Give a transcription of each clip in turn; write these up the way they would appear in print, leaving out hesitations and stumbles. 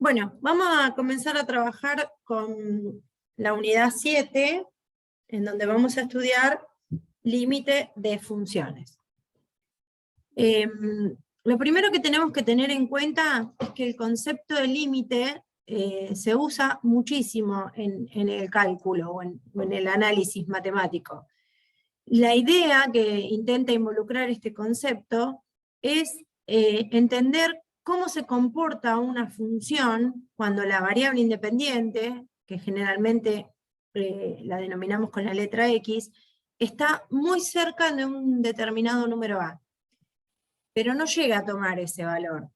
Bueno, vamos a comenzar a trabajar con la unidad 7, en donde vamos a estudiar límite de funciones. Lo primero que tenemos que tener en cuenta es que el concepto de límite se usa muchísimo en el cálculo o en el análisis matemático. La idea que intenta involucrar este concepto es entender cómo se comporta una función cuando la variable independiente, que generalmente la denominamos con la letra X, está muy cerca de un determinado número A, pero no llega a tomar ese valor.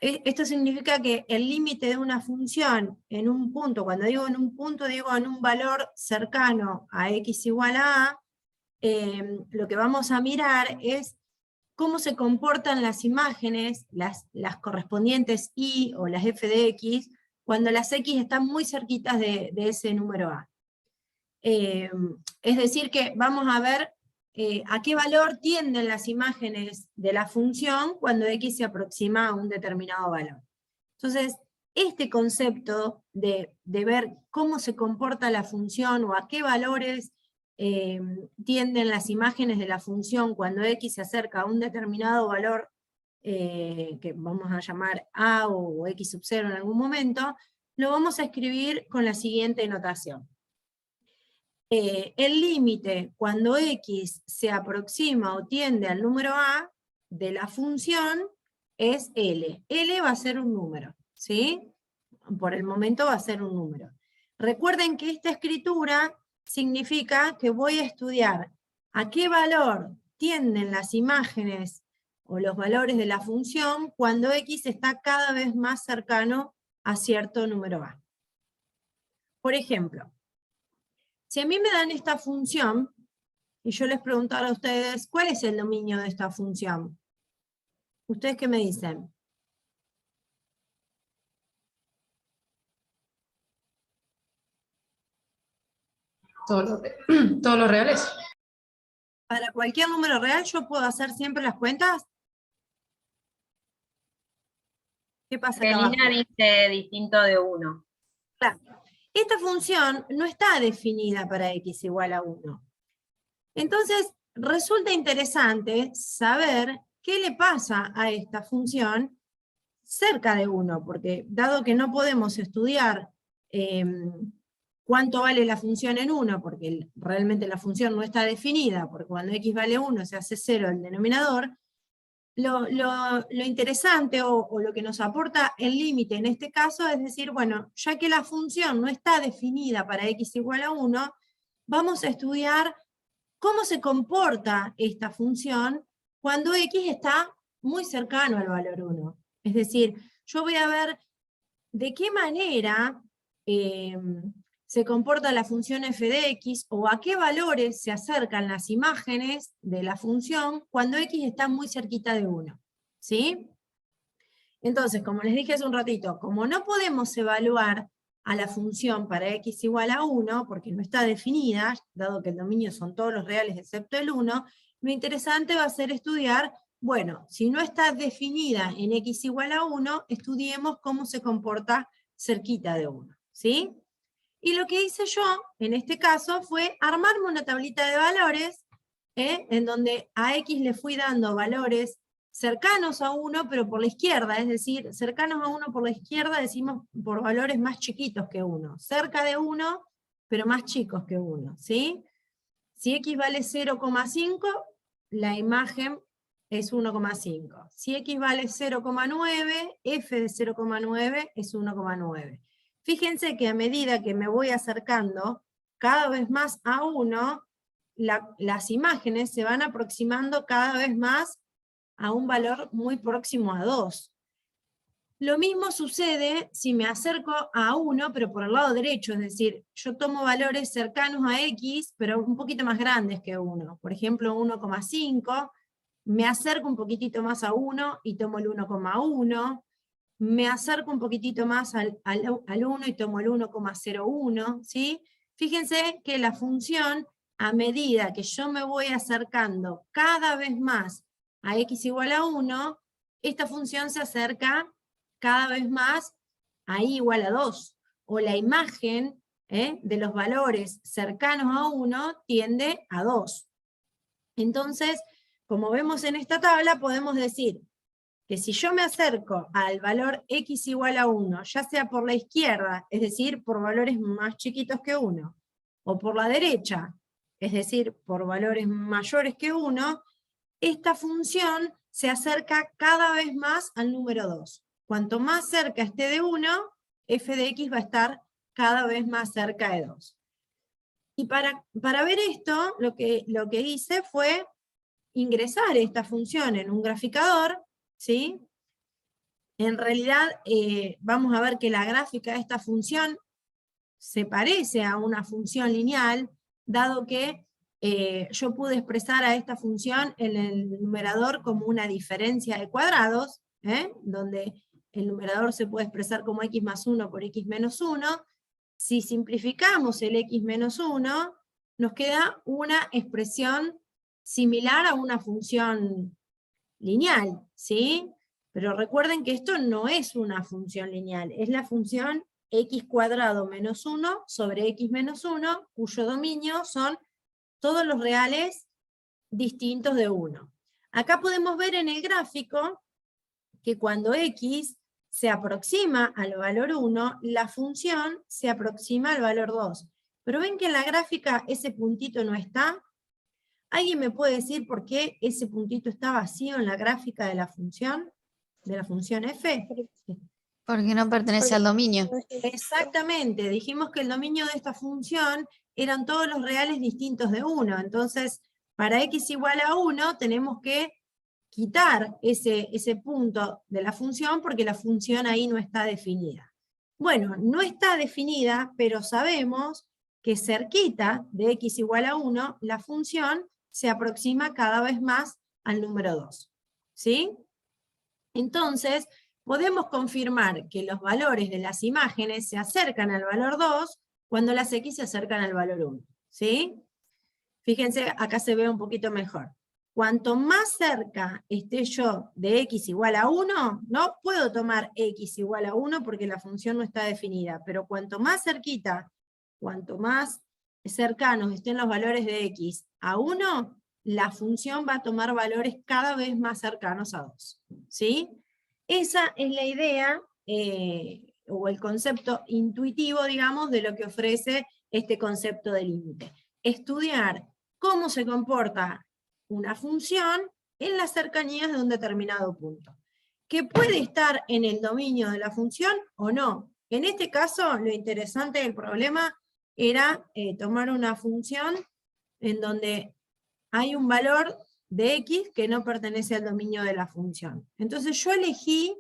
Esto significa que el límite de una función en un punto, cuando digo en un punto, digo en un valor cercano a X igual a A, lo que vamos a mirar es cómo se comportan las imágenes, las correspondientes Y o las f de X, cuando las X están muy cerquitas de ese número A. Es decir que vamos a ver a qué valor tienden las imágenes de la función cuando X se aproxima a un determinado valor. Entonces, este concepto de ver cómo se comporta la función o a qué valores tienden las imágenes de la función cuando X se acerca a un determinado valor que vamos a llamar A o X sub 0 en algún momento, lo vamos a escribir con la siguiente notación. El límite cuando X se aproxima o tiende al número A de la función es L. L va a ser un número, ¿sí? Por el momento va a ser un número. Recuerden que esta escritura significa que voy a estudiar a qué valor tienden las imágenes o los valores de la función cuando X está cada vez más cercano a cierto número A. Por ejemplo, si a mí me dan esta función, y yo les preguntara a ustedes, ¿cuál es el dominio de esta función? ¿Ustedes qué me dicen? Todos los reales. Para cualquier número real, ¿yo puedo hacer siempre las cuentas? ¿Qué pasa acá abajo? Celina dice distinto de 1. Claro. Esta función no está definida para x igual a 1. Entonces, resulta interesante saber qué le pasa a esta función cerca de 1, porque dado que no podemos estudiar cuánto vale la función en 1, porque realmente la función no está definida, porque cuando x vale 1 se hace 0 el denominador, lo interesante o lo que nos aporta el límite en este caso es decir, bueno, ya que la función no está definida para x igual a 1, vamos a estudiar cómo se comporta esta función cuando x está muy cercano al valor 1. Es decir, yo voy a ver de qué manera se comporta la función f de x, o a qué valores se acercan las imágenes de la función cuando x está muy cerquita de 1. ¿Sí? Entonces, como les dije hace un ratito, como no podemos evaluar a la función para x igual a 1, porque no está definida, dado que el dominio son todos los reales excepto el 1, lo interesante va a ser estudiar, bueno, si no está definida en x igual a 1, estudiemos cómo se comporta cerquita de 1. ¿Sí? Y lo que hice yo, en este caso, fue armarme una tablita de valores, en donde a x le fui dando valores cercanos a 1, pero por la izquierda, es decir, cercanos a 1 por la izquierda decimos por valores más chiquitos que 1, cerca de 1, pero más chicos que 1, ¿sí? Si x vale 0,5, la imagen es 1,5. Si x vale 0,9, f de 0,9 es 1,9. Fíjense que a medida que me voy acercando cada vez más a 1, las imágenes se van aproximando cada vez más a un valor muy próximo a 2. Lo mismo sucede si me acerco a 1, pero por el lado derecho, es decir, yo tomo valores cercanos a x, pero un poquito más grandes que 1. Por ejemplo, 1,5, me acerco un poquitito más a 1 y tomo el 1,1, me acerco un poquitito más al 1 y tomo el 1,01, ¿sí? Fíjense que la función, a medida que yo me voy acercando cada vez más a x igual a 1, esta función se acerca cada vez más ahí igual a 2, o la imagen de los valores cercanos a 1 tiende a 2. Entonces, como vemos en esta tabla, podemos decir que si yo me acerco al valor x igual a 1, ya sea por la izquierda, es decir, por valores más chiquitos que 1, o por la derecha, es decir, por valores mayores que 1, esta función se acerca cada vez más al número 2. Cuanto más cerca esté de 1, f de x va a estar cada vez más cerca de 2. Y para ver esto, lo que hice fue ingresar esta función en un graficador, ¿sí? En realidad, vamos a ver que la gráfica de esta función se parece a una función lineal, dado que yo pude expresar a esta función en el numerador como una diferencia de cuadrados, donde el numerador se puede expresar como x más 1 por x menos 1. Si simplificamos el x menos 1, nos queda una expresión similar a una función lineal, ¿sí? Pero recuerden que esto no es una función lineal, es la función x cuadrado menos 1 sobre x menos 1, cuyo dominio son todos los reales distintos de 1. Acá podemos ver en el gráfico que cuando x se aproxima al valor 1, la función se aproxima al valor 2. Pero ven que en la gráfica ese puntito no está. ¿Alguien me puede decir por qué ese puntito está vacío en la gráfica de la función f? Porque no pertenece al dominio. Exactamente, dijimos que el dominio de esta función eran todos los reales distintos de 1, entonces para x igual a 1 tenemos que quitar ese punto de la función porque la función ahí no está definida. Bueno, no está definida, pero sabemos que cerquita de x igual a 1, la función se aproxima cada vez más al número 2. ¿Sí? Entonces, podemos confirmar que los valores de las imágenes se acercan al valor 2 cuando las x se acercan al valor 1. ¿Sí? Fíjense, acá se ve un poquito mejor. Cuanto más cerca esté yo de x igual a 1, no puedo tomar x igual a 1 porque la función no está definida, pero cuanto más cerquita, cuanto más cercanos estén los valores de x a 1, la función va a tomar valores cada vez más cercanos a 2. ¿Sí? Esa es la idea, o el concepto intuitivo, digamos, de lo que ofrece este concepto de límite. Estudiar cómo se comporta una función en las cercanías de un determinado punto, que puede estar en el dominio de la función o no. En este caso, lo interesante del problema era tomar una función en donde hay un valor de x que no pertenece al dominio de la función. Entonces yo elegí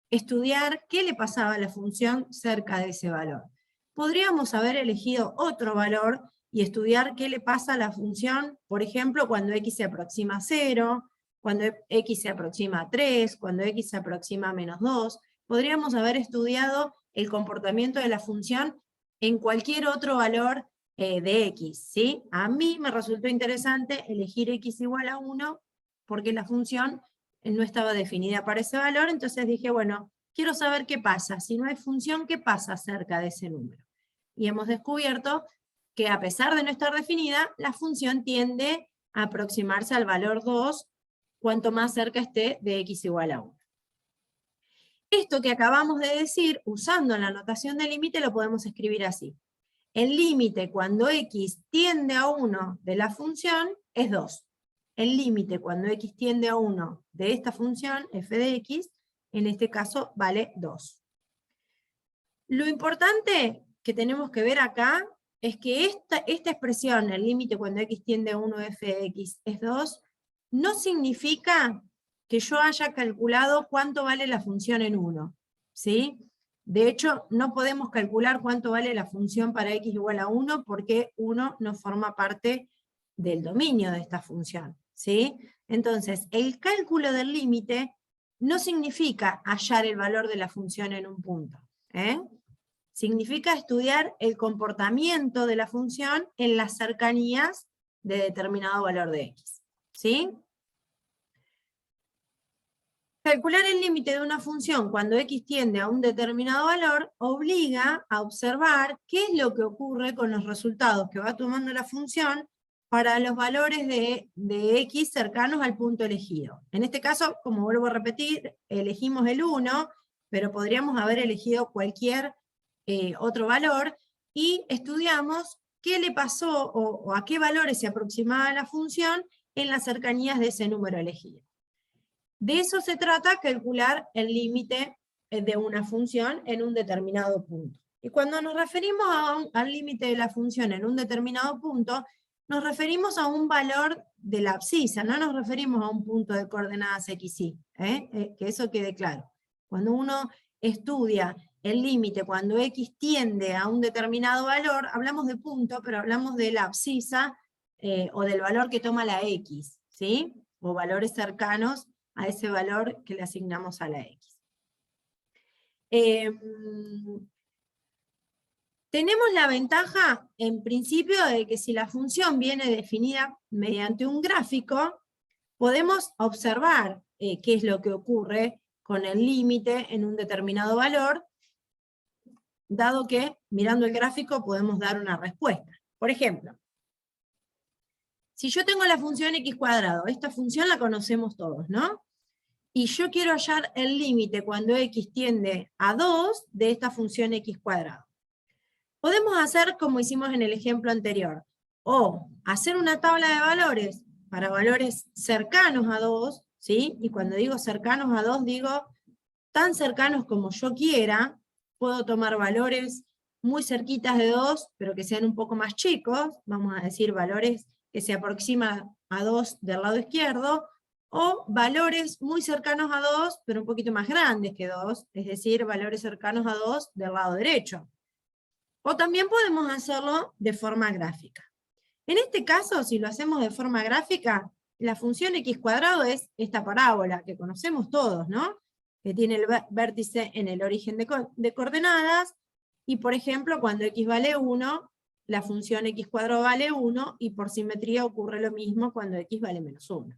estudiar qué le pasaba a la función cerca de ese valor. Podríamos haber elegido otro valor y estudiar qué le pasa a la función, por ejemplo, cuando x se aproxima a 0, cuando x se aproxima a 3, cuando x se aproxima a menos 2. Podríamos haber estudiado el comportamiento de la función en cualquier otro valor de x, ¿sí? A mí me resultó interesante elegir x igual a 1 porque la función no estaba definida para ese valor, entonces dije, bueno, quiero saber qué pasa. Si no hay función, ¿qué pasa cerca de ese número? Y hemos descubierto que a pesar de no estar definida, la función tiende a aproximarse al valor 2 cuanto más cerca esté de x igual a 1. Esto que acabamos de decir, usando la notación de límite, lo podemos escribir así. El límite cuando x tiende a 1 de la función es 2. El límite cuando x tiende a 1 de esta función, f de x, en este caso vale 2. Lo importante que tenemos que ver acá es que esta expresión, el límite cuando x tiende a 1 f de x es 2, no significa que yo haya calculado cuánto vale la función en 1. ¿Sí? De hecho, no podemos calcular cuánto vale la función para x igual a 1 porque 1 no forma parte del dominio de esta función. ¿Sí? Entonces, el cálculo del límite no significa hallar el valor de la función en un punto. Significa estudiar el comportamiento de la función en las cercanías de determinado valor de x. ¿Sí? Calcular el límite de una función cuando x tiende a un determinado valor obliga a observar qué es lo que ocurre con los resultados que va tomando la función para los valores de x cercanos al punto elegido. En este caso, como vuelvo a repetir, elegimos el 1, pero podríamos haber elegido cualquier otro valor, y estudiamos qué le pasó o a qué valores se aproximaba la función en las cercanías de ese número elegido. De eso se trata, calcular el límite de una función en un determinado punto. Y cuando nos referimos al límite de la función en un determinado punto, nos referimos a un valor de la abscisa, no nos referimos a un punto de coordenadas x, y, que eso quede claro. Cuando uno estudia el límite, cuando x tiende a un determinado valor, hablamos de punto, pero hablamos de la abscisa o del valor que toma la x, ¿sí? O valores cercanos a ese valor que le asignamos a la x. Tenemos la ventaja, en principio, de que si la función viene definida mediante un gráfico, podemos observar qué es lo que ocurre con el límite en un determinado valor, dado que, mirando el gráfico, podemos dar una respuesta. Por ejemplo, si yo tengo la función x cuadrado, esta función la conocemos todos, ¿no? Y yo quiero hallar el límite cuando x tiende a 2 de esta función x cuadrado. Podemos hacer como hicimos en el ejemplo anterior, o hacer una tabla de valores para valores cercanos a 2, ¿sí? Y cuando digo cercanos a 2, digo tan cercanos como yo quiera. Puedo tomar valores muy cerquitas de 2, pero que sean un poco más chicos, vamos a decir valores que se aproximan a 2 del lado izquierdo, o valores muy cercanos a 2, pero un poquito más grandes que 2, es decir, valores cercanos a 2 del lado derecho. O también podemos hacerlo de forma gráfica. En este caso, si lo hacemos de forma gráfica, la función x cuadrado es esta parábola que conocemos todos, ¿no? Que tiene el vértice en el origen de coordenadas, y por ejemplo, cuando x vale 1, la función x cuadrado vale 1, y por simetría ocurre lo mismo cuando x vale menos 1.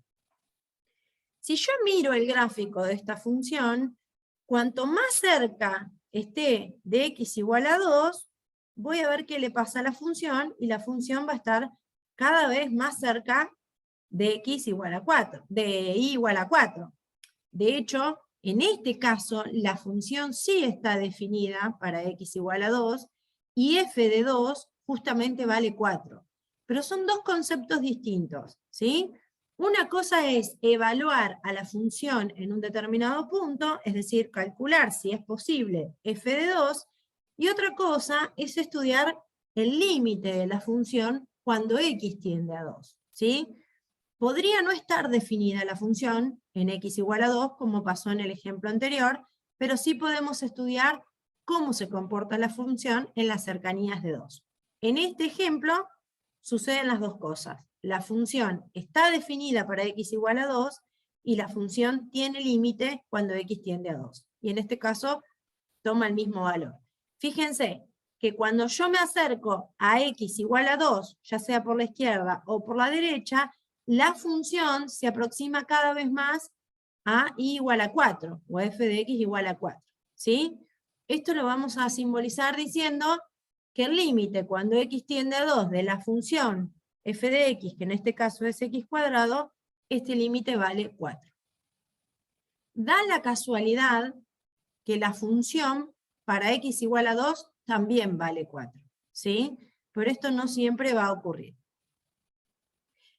Si yo miro el gráfico de esta función, cuanto más cerca esté de x igual a 2, voy a ver qué le pasa a la función, y la función va a estar cada vez más cerca de x igual a 4, de y igual a 4. De hecho, en este caso, la función sí está definida para x igual a 2, y f de 2 justamente vale 4. Pero son dos conceptos distintos, ¿sí? Una cosa es evaluar a la función en un determinado punto, es decir, calcular si es posible f de 2, y otra cosa es estudiar el límite de la función cuando x tiende a 2, ¿sí? Podría no estar definida la función en x igual a 2, como pasó en el ejemplo anterior, pero sí podemos estudiar cómo se comporta la función en las cercanías de 2. En este ejemplo suceden las dos cosas. La función está definida para x igual a 2, y la función tiene límite cuando x tiende a 2. Y en este caso toma el mismo valor. Fíjense que cuando yo me acerco a x igual a 2, ya sea por la izquierda o por la derecha, la función se aproxima cada vez más a y igual a 4, o a f de x igual a 4, ¿sí? Esto lo vamos a simbolizar diciendo que el límite cuando x tiende a 2 de la función f de x, que en este caso es x cuadrado, este límite vale 4. Da la casualidad que la función para x igual a 2 también vale 4, ¿sí? Pero esto no siempre va a ocurrir.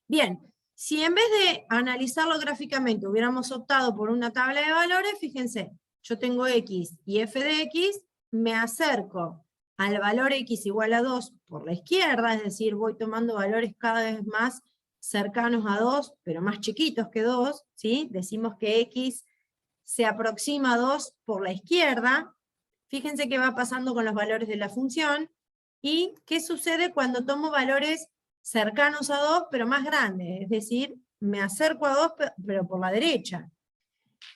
Bien, si en vez de analizarlo gráficamente hubiéramos optado por una tabla de valores, fíjense, yo tengo x y f de x, me acerco al valor x igual a 2 por la izquierda, es decir, voy tomando valores cada vez más cercanos a 2, pero más chiquitos que 2, ¿sí? Decimos que x se aproxima a 2 por la izquierda. Fíjense qué va pasando con los valores de la función, y qué sucede cuando tomo valores cercanos a 2, pero más grandes, es decir, me acerco a 2, pero por la derecha.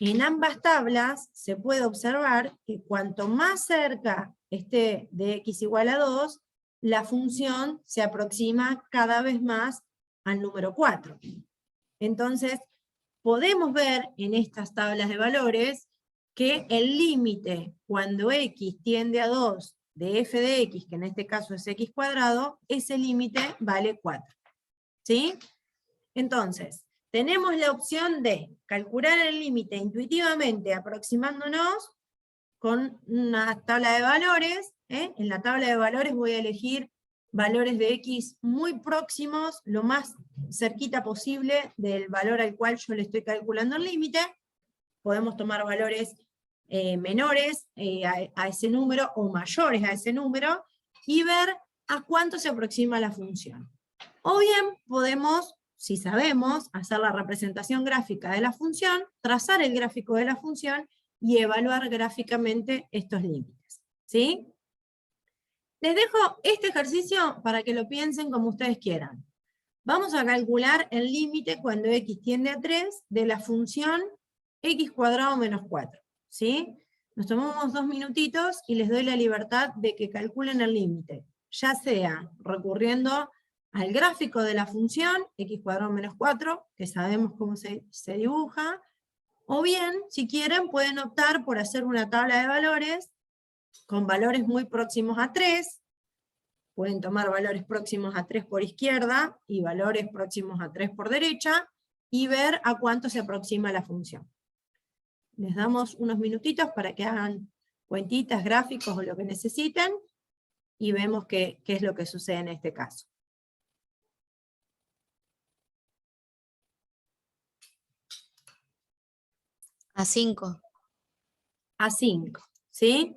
En ambas tablas se puede observar que cuanto más cerca esté de x igual a 2, la función se aproxima cada vez más al número 4. Entonces, podemos ver en estas tablas de valores que el límite cuando x tiende a 2 de f de x, que en este caso es x cuadrado, ese límite vale 4. ¿Sí? Entonces, tenemos la opción de calcular el límite intuitivamente aproximándonos con una tabla de valores. En la tabla de valores voy a elegir valores de x muy próximos, lo más cerquita posible del valor al cual yo le estoy calculando el límite. Podemos tomar valores menores a ese número o mayores a ese número y ver a cuánto se aproxima la función. O bien podemos, si sabemos, hacer la representación gráfica de la función, trazar el gráfico de la función y evaluar gráficamente estos límites. ¿Sí? Les dejo este ejercicio para que lo piensen como ustedes quieran. Vamos a calcular el límite cuando x tiende a 3 de la función x cuadrado menos 4. ¿Sí? Nos tomamos 2 minutitos y les doy la libertad de que calculen el límite, ya sea recurriendo al gráfico de la función x cuadrado menos 4, que sabemos cómo se dibuja, o bien, si quieren, pueden optar por hacer una tabla de valores con valores muy próximos a 3, pueden tomar valores próximos a 3 por izquierda y valores próximos a 3 por derecha, y ver a cuánto se aproxima la función. Les damos unos minutitos para que hagan cuentitas, gráficos o lo que necesiten, y vemos qué es lo que sucede en este caso. A 5. A 5, ¿sí?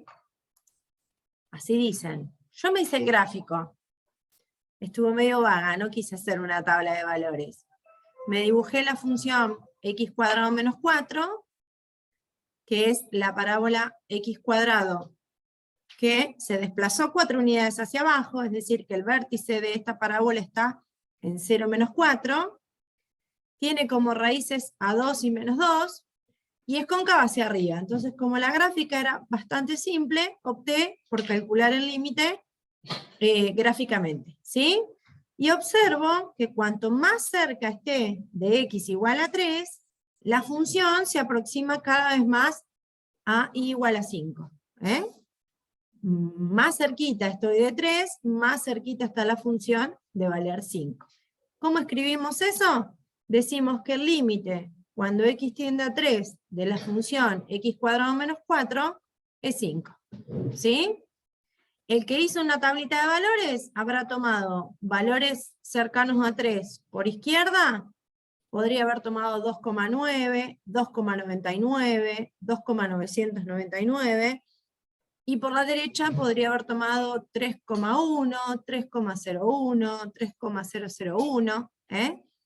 Así dicen. Yo me hice el gráfico. Estuvo medio vaga, no quise hacer una tabla de valores. Me dibujé la función x cuadrado menos 4, que es la parábola x cuadrado, que se desplazó 4 unidades hacia abajo, es decir, que el vértice de esta parábola está en 0, menos 4, tiene como raíces a 2 y menos 2, y es cóncava hacia arriba. Entonces, como la gráfica era bastante simple, opté por calcular el límite gráficamente, ¿sí? Y observo que cuanto más cerca esté de x igual a 3, la función se aproxima cada vez más a y igual a 5. Más cerquita estoy de 3, más cerquita está la función de valer 5. ¿Cómo escribimos eso? Decimos que el límite cuando x tiende a 3 de la función x cuadrado menos 4 es 5. ¿Sí? El que hizo una tablita de valores habrá tomado valores cercanos a 3 por izquierda, podría haber tomado 2,9, 2,99, 2,999, y por la derecha podría haber tomado 3,1, 3,01, 3,001,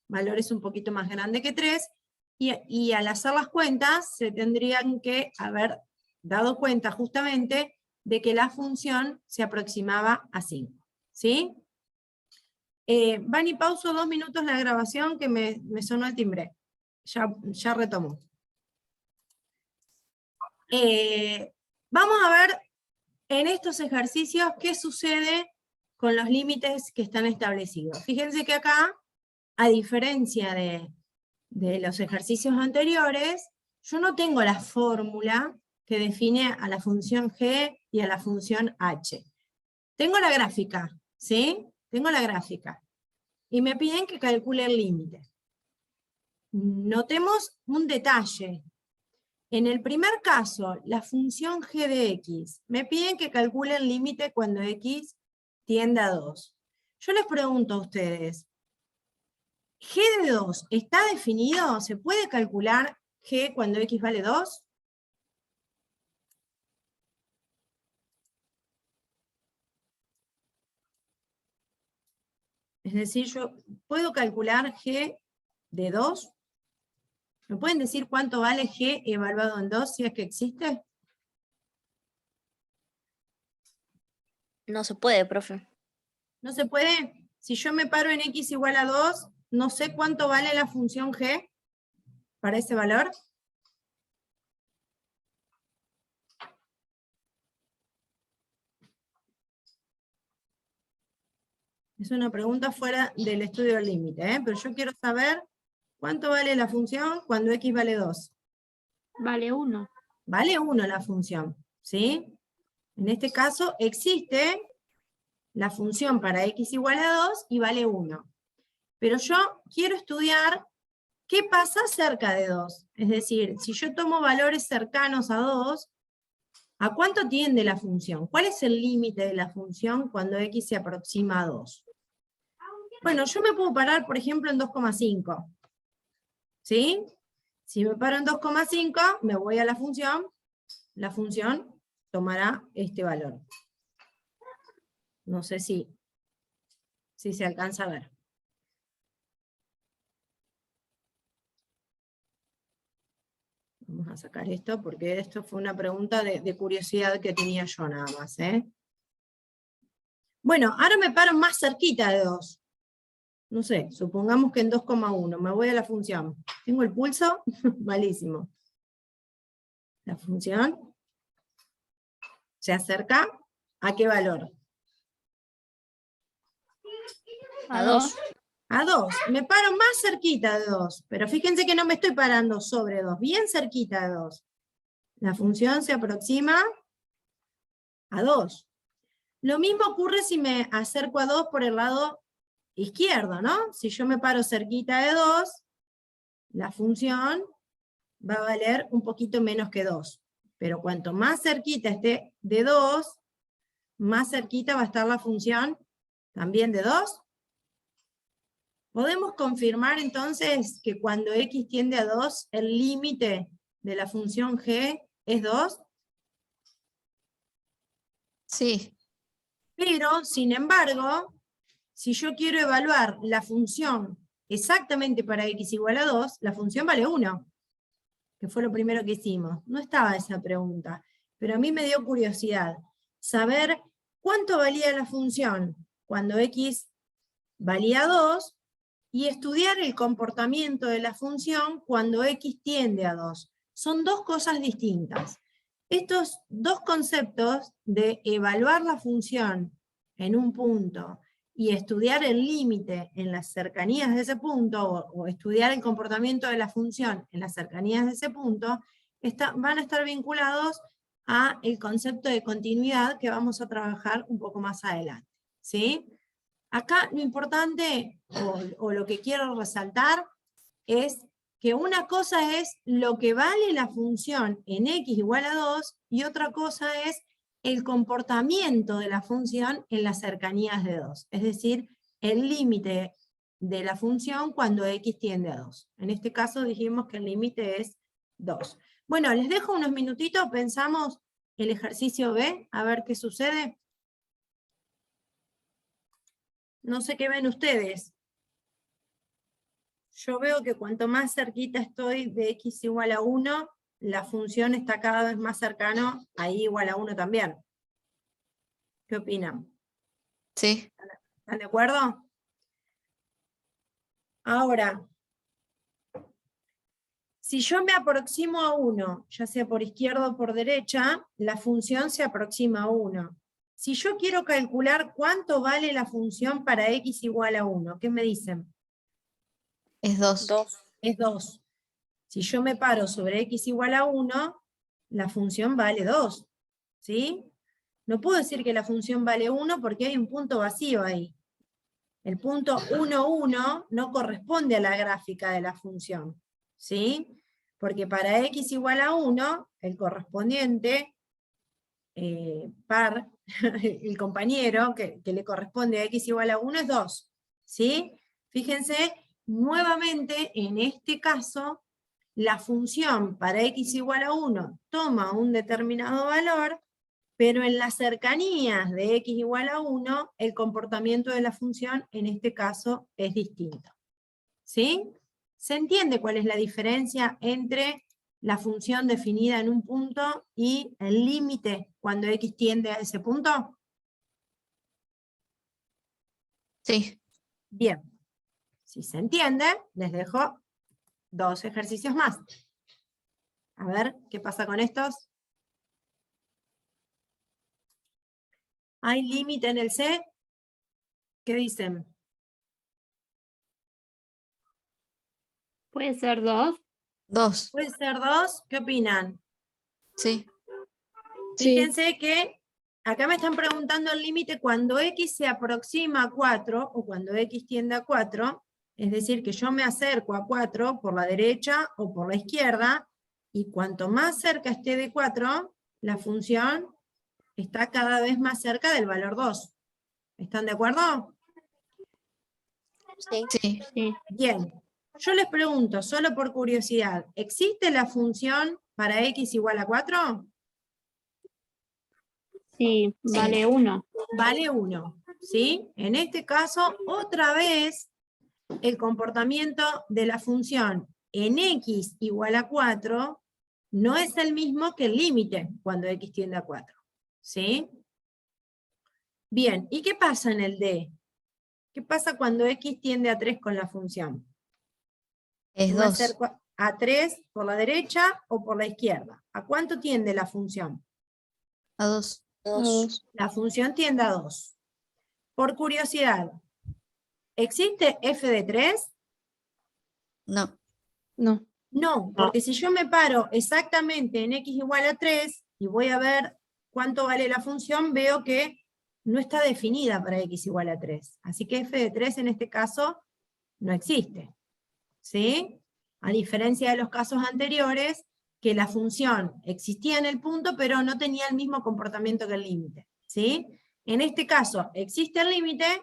valores un poquito más grandes que 3, y al hacer las cuentas se tendrían que haber dado cuenta justamente de que la función se aproximaba a 5. ¿Sí? Van y pauso 2 minutos la grabación que me sonó el timbre. Ya retomo. Vamos a ver en estos ejercicios qué sucede con los límites que están establecidos. Fíjense que acá, a diferencia de los ejercicios anteriores, yo no tengo la fórmula que define a la función g y a la función h. Tengo la gráfica, ¿sí? Tengo la gráfica. Y me piden que calcule el límite. Notemos un detalle. En el primer caso, la función g de x, me piden que calcule el límite cuando x tiende a 2. Yo les pregunto a ustedes, ¿g de 2 está definido? ¿Se puede calcular g cuando x vale 2? Es decir, yo puedo calcular g de 2. ¿Me pueden decir cuánto vale g evaluado en 2 si es que existe? No se puede, profe. ¿No se puede? Si yo me paro en x igual a 2, no sé cuánto vale la función g para ese valor. Es una pregunta fuera del estudio del límite, pero yo quiero saber ¿Cuánto vale la función cuando x vale 2? Vale 1. Vale 1 la función, ¿sí? En este caso existe la función para x igual a 2 y vale 1. Pero yo quiero estudiar qué pasa cerca de 2. Es decir, si yo tomo valores cercanos a 2, ¿a cuánto tiende la función? ¿Cuál es el límite de la función cuando x se aproxima a 2? Bueno, yo me puedo parar, por ejemplo, en 2,5. ¿Sí? Si me paro en 2,5, me voy a la función tomará este valor. No sé si se alcanza a ver. Vamos a sacar esto, porque esto fue una pregunta de curiosidad que tenía yo nada más. Bueno, ahora me paro más cerquita de 2. No sé, supongamos que en 2,1. Me voy a la función. ¿Tengo el pulso? Malísimo. La función se acerca ¿a qué valor? A 2. A 2. Me paro más cerquita de 2. Pero fíjense que no me estoy parando sobre 2. Bien cerquita de 2. La función se aproxima a 2. Lo mismo ocurre si me acerco a 2 por el lado izquierdo, ¿no? Si yo me paro cerquita de 2, la función va a valer un poquito menos que 2. Pero cuanto más cerquita esté de 2, más cerquita va a estar la función también de 2. ¿Podemos confirmar entonces que cuando x tiende a 2, el límite de la función g es 2? Sí. Pero, sin embargo, si yo quiero evaluar la función exactamente para x igual a 2, la función vale 1, que fue lo primero que hicimos. No estaba esa pregunta, pero a mí me dio curiosidad saber cuánto valía la función cuando x valía 2 y estudiar el comportamiento de la función cuando x tiende a 2. Son dos cosas distintas. Estos dos conceptos de evaluar la función en un punto y estudiar el límite en las cercanías de ese punto, o estudiar el comportamiento de la función en las cercanías de ese punto, van a estar vinculados a el concepto de continuidad que vamos a trabajar un poco más adelante. ¿Sí? Acá lo importante, o lo que quiero resaltar, es que una cosa es lo que vale la función en x igual a 2, y otra cosa es el comportamiento de la función en las cercanías de 2. Es decir, el límite de la función cuando x tiende a 2. En este caso dijimos que el límite es 2. Bueno, les dejo unos minutitos, pensamos el ejercicio B, a ver qué sucede. No sé qué ven ustedes. Yo veo que cuanto más cerquita estoy de x igual a 1, la función está cada vez más cercano a y igual a 1 también. ¿Qué opinan? Sí. ¿Están de acuerdo? Ahora, si yo me aproximo a 1, ya sea por izquierda o por derecha, la función se aproxima a 1. Si yo quiero calcular cuánto vale la función para x igual a 1, ¿qué me dicen? Es 2. 2. Es 2. Si yo me paro sobre x igual a 1, la función vale 2. ¿Sí? No puedo decir que la función vale 1 porque hay un punto vacío ahí. El punto 1, 1 no corresponde a la gráfica de la función. ¿Sí? Porque para x igual a 1, el correspondiente par, el compañero que le corresponde a x igual a 1 es 2. ¿Sí? Fíjense, nuevamente, en este caso, la función para x igual a 1 toma un determinado valor, pero en las cercanías de x igual a 1, el comportamiento de la función en este caso es distinto. ¿Sí? ¿Se entiende cuál es la diferencia entre la función definida en un punto y el límite cuando x tiende a ese punto? Sí. Bien. Si se entiende, les dejo 2 ejercicios más. A ver, ¿qué pasa con estos? ¿Hay límite en el C? ¿Qué dicen? Puede ser 2. 2. ¿Puede ser 2? ¿Qué opinan? Sí. Fíjense que acá me están preguntando el límite cuando x se aproxima a 4, o cuando x tiende a 4, es decir, que yo me acerco a 4 por la derecha o por la izquierda, y cuanto más cerca esté de 4, la función está cada vez más cerca del valor 2. ¿Están de acuerdo? Sí. Sí. Bien. Yo les pregunto, solo por curiosidad, ¿existe la función para x igual a 4? Sí, Sí. vale 1. Vale 1, ¿sí? En este caso, otra vez, el comportamiento de la función en x igual a 4 no es el mismo que el límite cuando x tiende a 4, ¿sí? Bien, ¿y qué pasa en el D? ¿Qué pasa cuando x tiende a 3 con la función? Es ¿Me 2. acerco a 3 por la derecha o por la izquierda? ¿A cuánto tiende la función? A 2. La función tiende a 2. Por curiosidad, ¿existe f de 3? No. No. No, porque si yo me paro exactamente en x igual a 3 y voy a ver cuánto vale la función, veo que no está definida para x igual a 3. Así que f de 3 en este caso no existe. ¿Sí? A diferencia de los casos anteriores, que la función existía en el punto, pero no tenía el mismo comportamiento que el límite. ¿Sí? En este caso existe el límite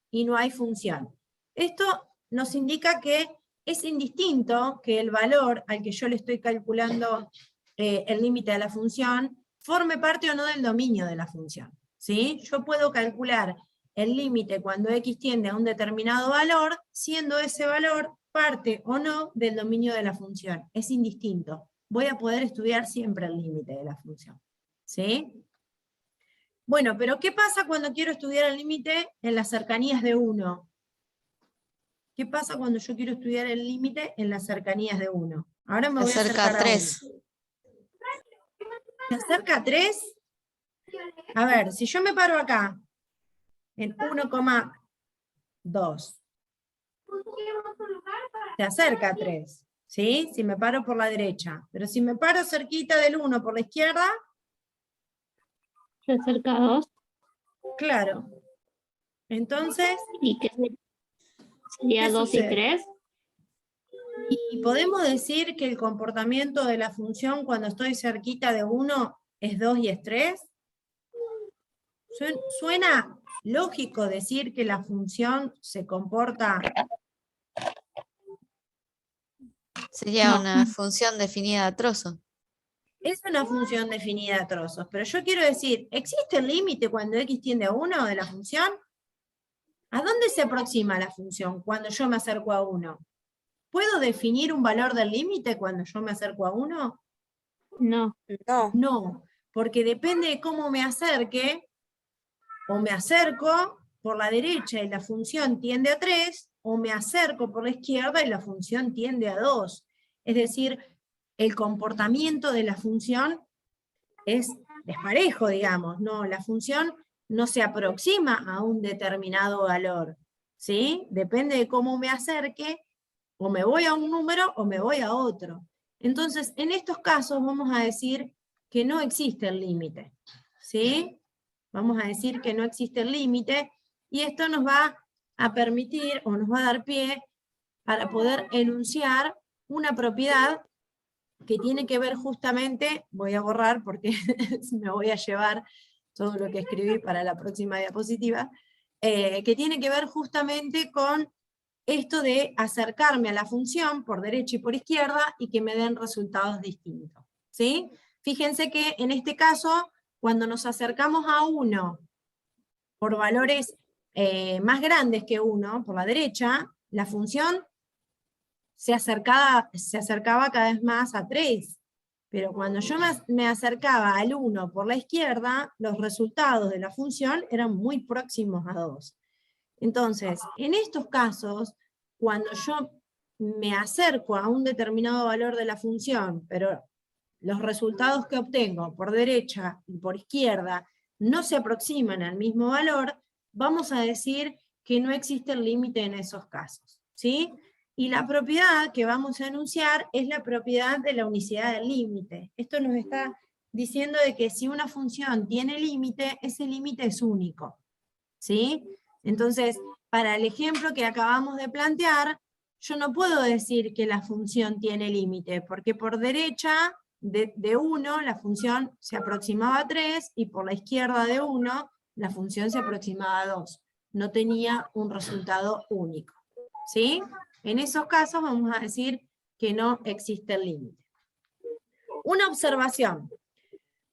y no hay función. Esto nos indica que es indistinto que el valor al que yo le estoy calculando el límite de la función forme parte o no del dominio de la función. ¿Sí? Yo puedo calcular el límite cuando x tiende a un determinado valor, siendo ese valor parte o no del dominio de la función. Es indistinto. Voy a poder estudiar siempre el límite de la función. ¿Sí? Bueno, pero ¿qué pasa cuando quiero estudiar el límite en las cercanías de 1? ¿Qué pasa cuando yo quiero estudiar el límite en las cercanías de 1? Ahora me voy a Acerca acercar a a 3. 1. ¿Se acerca a 3? A ver, si yo me paro acá, en 1,2, se acerca a 3, ¿sí? Si me paro por la derecha. Pero si me paro cerquita del 1 por la izquierda, Se acerca a 2. claro. Entonces, ¿Y qué sería ¿qué 2 y sucede? 3? Y podemos decir que el comportamiento de la función cuando estoy cerquita de 1 es 2 y es 3. ¿Suena lógico decir que la función se comporta? Sería No. una función definida a trozo. Es una función definida a trozos, pero yo quiero decir, ¿existe el límite cuando x tiende a 1 de la función? ¿A dónde se aproxima la función cuando yo me acerco a 1? ¿Puedo definir un valor del límite cuando yo me acerco a 1? No. No, porque depende de cómo me acerque, o me acerco por la derecha y la función tiende a 3, o me acerco por la izquierda y la función tiende a 2. Es decir, el comportamiento de la función es desparejo, digamos, no, la función no se aproxima a un determinado valor, ¿sí? Depende de cómo me acerque, o me voy a un número o me voy a otro. Entonces, en estos casos vamos a decir que no existe el límite, ¿sí? Vamos a decir que no existe el límite, y esto nos va a permitir, o nos va a dar pie, para poder enunciar una propiedad que tiene que ver justamente, voy a borrar porque me voy a llevar todo lo que escribí para la próxima diapositiva, que tiene que ver justamente con esto de acercarme a la función por derecha y por izquierda y que me den resultados distintos. ¿Sí? Fíjense que en este caso, cuando nos acercamos a 1 por valores más grandes que 1, por la derecha, la función se acercaba cada vez más a 3. Pero cuando yo me acercaba al 1 por la izquierda, los resultados de la función eran muy próximos a 2. Entonces, en estos casos, cuando yo me acerco a un determinado valor de la función, pero los resultados que obtengo por derecha y por izquierda no se aproximan al mismo valor, vamos a decir que no existe el límite en esos casos, ¿sí? Y la propiedad que vamos a enunciar es la propiedad de la unicidad del límite. Esto nos está diciendo de que si una función tiene límite, ese límite es único. ¿Sí? Entonces, para el ejemplo que acabamos de plantear, yo no puedo decir que la función tiene límite, porque por derecha de 1 la función se aproximaba a 3, y por la izquierda de 1 la función se aproximaba a 2. No tenía un resultado único. ¿Sí? En esos casos vamos a decir que no existe el límite. Una observación.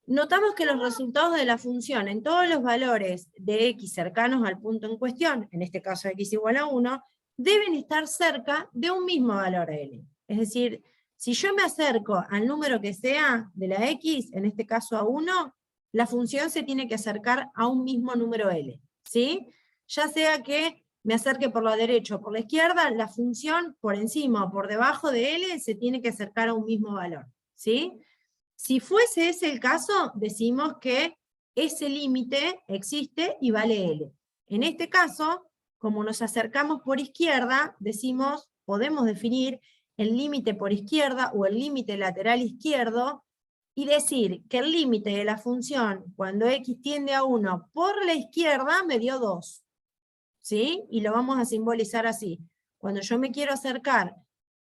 Notamos que los resultados de la función en todos los valores de x cercanos al punto en cuestión, en este caso x igual a 1, deben estar cerca de un mismo valor L. Es decir, si yo me acerco al número que sea de la x, en este caso a 1, la función se tiene que acercar a un mismo número L. ¿Sí? Ya sea que me acerque por la derecha o por la izquierda, la función por encima o por debajo de L se tiene que acercar a un mismo valor. ¿Sí? Si fuese ese el caso, decimos que ese límite existe y vale L. En este caso, como nos acercamos por izquierda, decimos, podemos definir el límite por izquierda o el límite lateral izquierdo, y decir que el límite de la función cuando x tiende a 1 por la izquierda me dio 2. ¿Sí? Y lo vamos a simbolizar así. Cuando yo me quiero acercar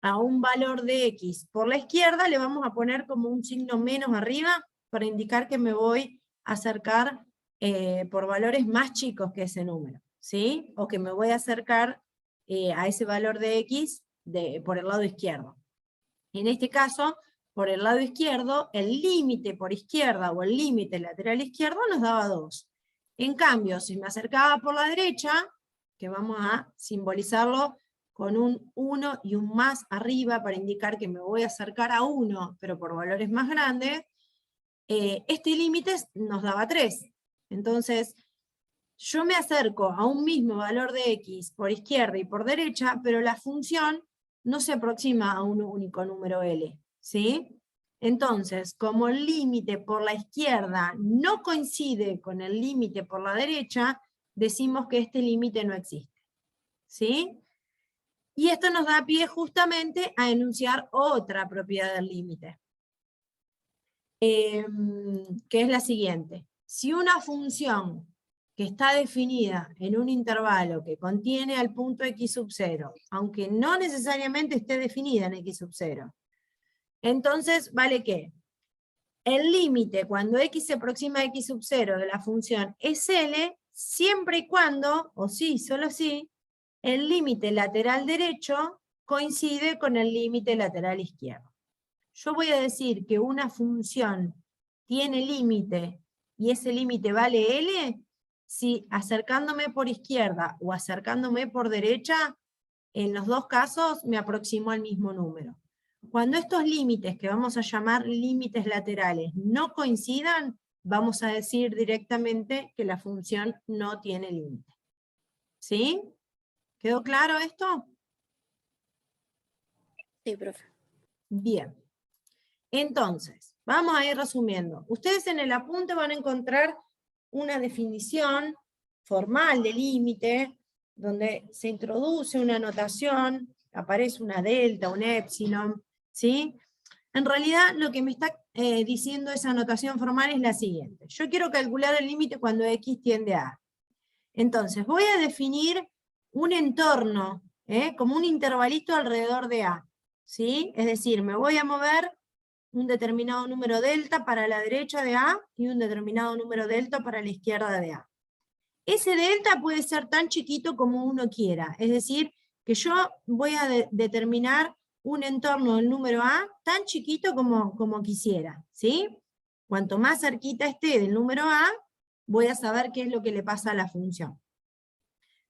a un valor de x por la izquierda, le vamos a poner como un signo menos arriba para indicar que me voy a acercar por valores más chicos que ese número, ¿sí? O que me voy a acercar a ese valor de x por el lado izquierdo. En este caso, por el lado izquierdo, el límite por izquierda o el límite lateral izquierdo nos daba 2. En cambio, si me acercaba por la derecha, que vamos a simbolizarlo con un 1 y un más arriba para indicar que me voy a acercar a 1, pero por valores más grandes, este límite nos daba 3. Entonces, yo me acerco a un mismo valor de x por izquierda y por derecha, pero la función no se aproxima a un único número L, ¿sí? Entonces, como el límite por la izquierda no coincide con el límite por la derecha, decimos que este límite no existe, ¿sí? Y esto nos da pie justamente a enunciar otra propiedad del límite, que es la siguiente. Si una función que está definida en un intervalo que contiene al punto x sub 0, aunque no necesariamente esté definida en x sub 0, entonces vale que el límite cuando x se aproxima a x sub 0 de la función es L, siempre y cuando, o sí, solo sí, el límite lateral derecho coincide con el límite lateral izquierdo. Yo voy a decir que una función tiene límite y ese límite vale L, si acercándome por izquierda o acercándome por derecha, en los dos casos me aproximo al mismo número. Cuando estos límites, que vamos a llamar límites laterales, no coincidan, vamos a decir directamente que la función no tiene límite. ¿Sí? ¿Quedó claro esto? Sí, profe. Bien. Entonces, vamos a ir resumiendo. Ustedes en el apunte van a encontrar una definición formal de límite, donde se introduce una notación, aparece una delta, un épsilon, ¿sí? En realidad lo que me está diciendo esa notación formal es la siguiente. Yo quiero calcular el límite cuando x tiende a A. Entonces, voy a definir un entorno, como un intervalito alrededor de A, ¿sí? Es decir, me voy a mover un determinado número delta para la derecha de A y un determinado número delta para la izquierda de A. Ese delta puede ser tan chiquito como uno quiera, es decir, que yo voy a determinar un entorno del número A tan chiquito como quisiera, ¿sí? Cuanto más cerquita esté del número A, voy a saber qué es lo que le pasa a la función.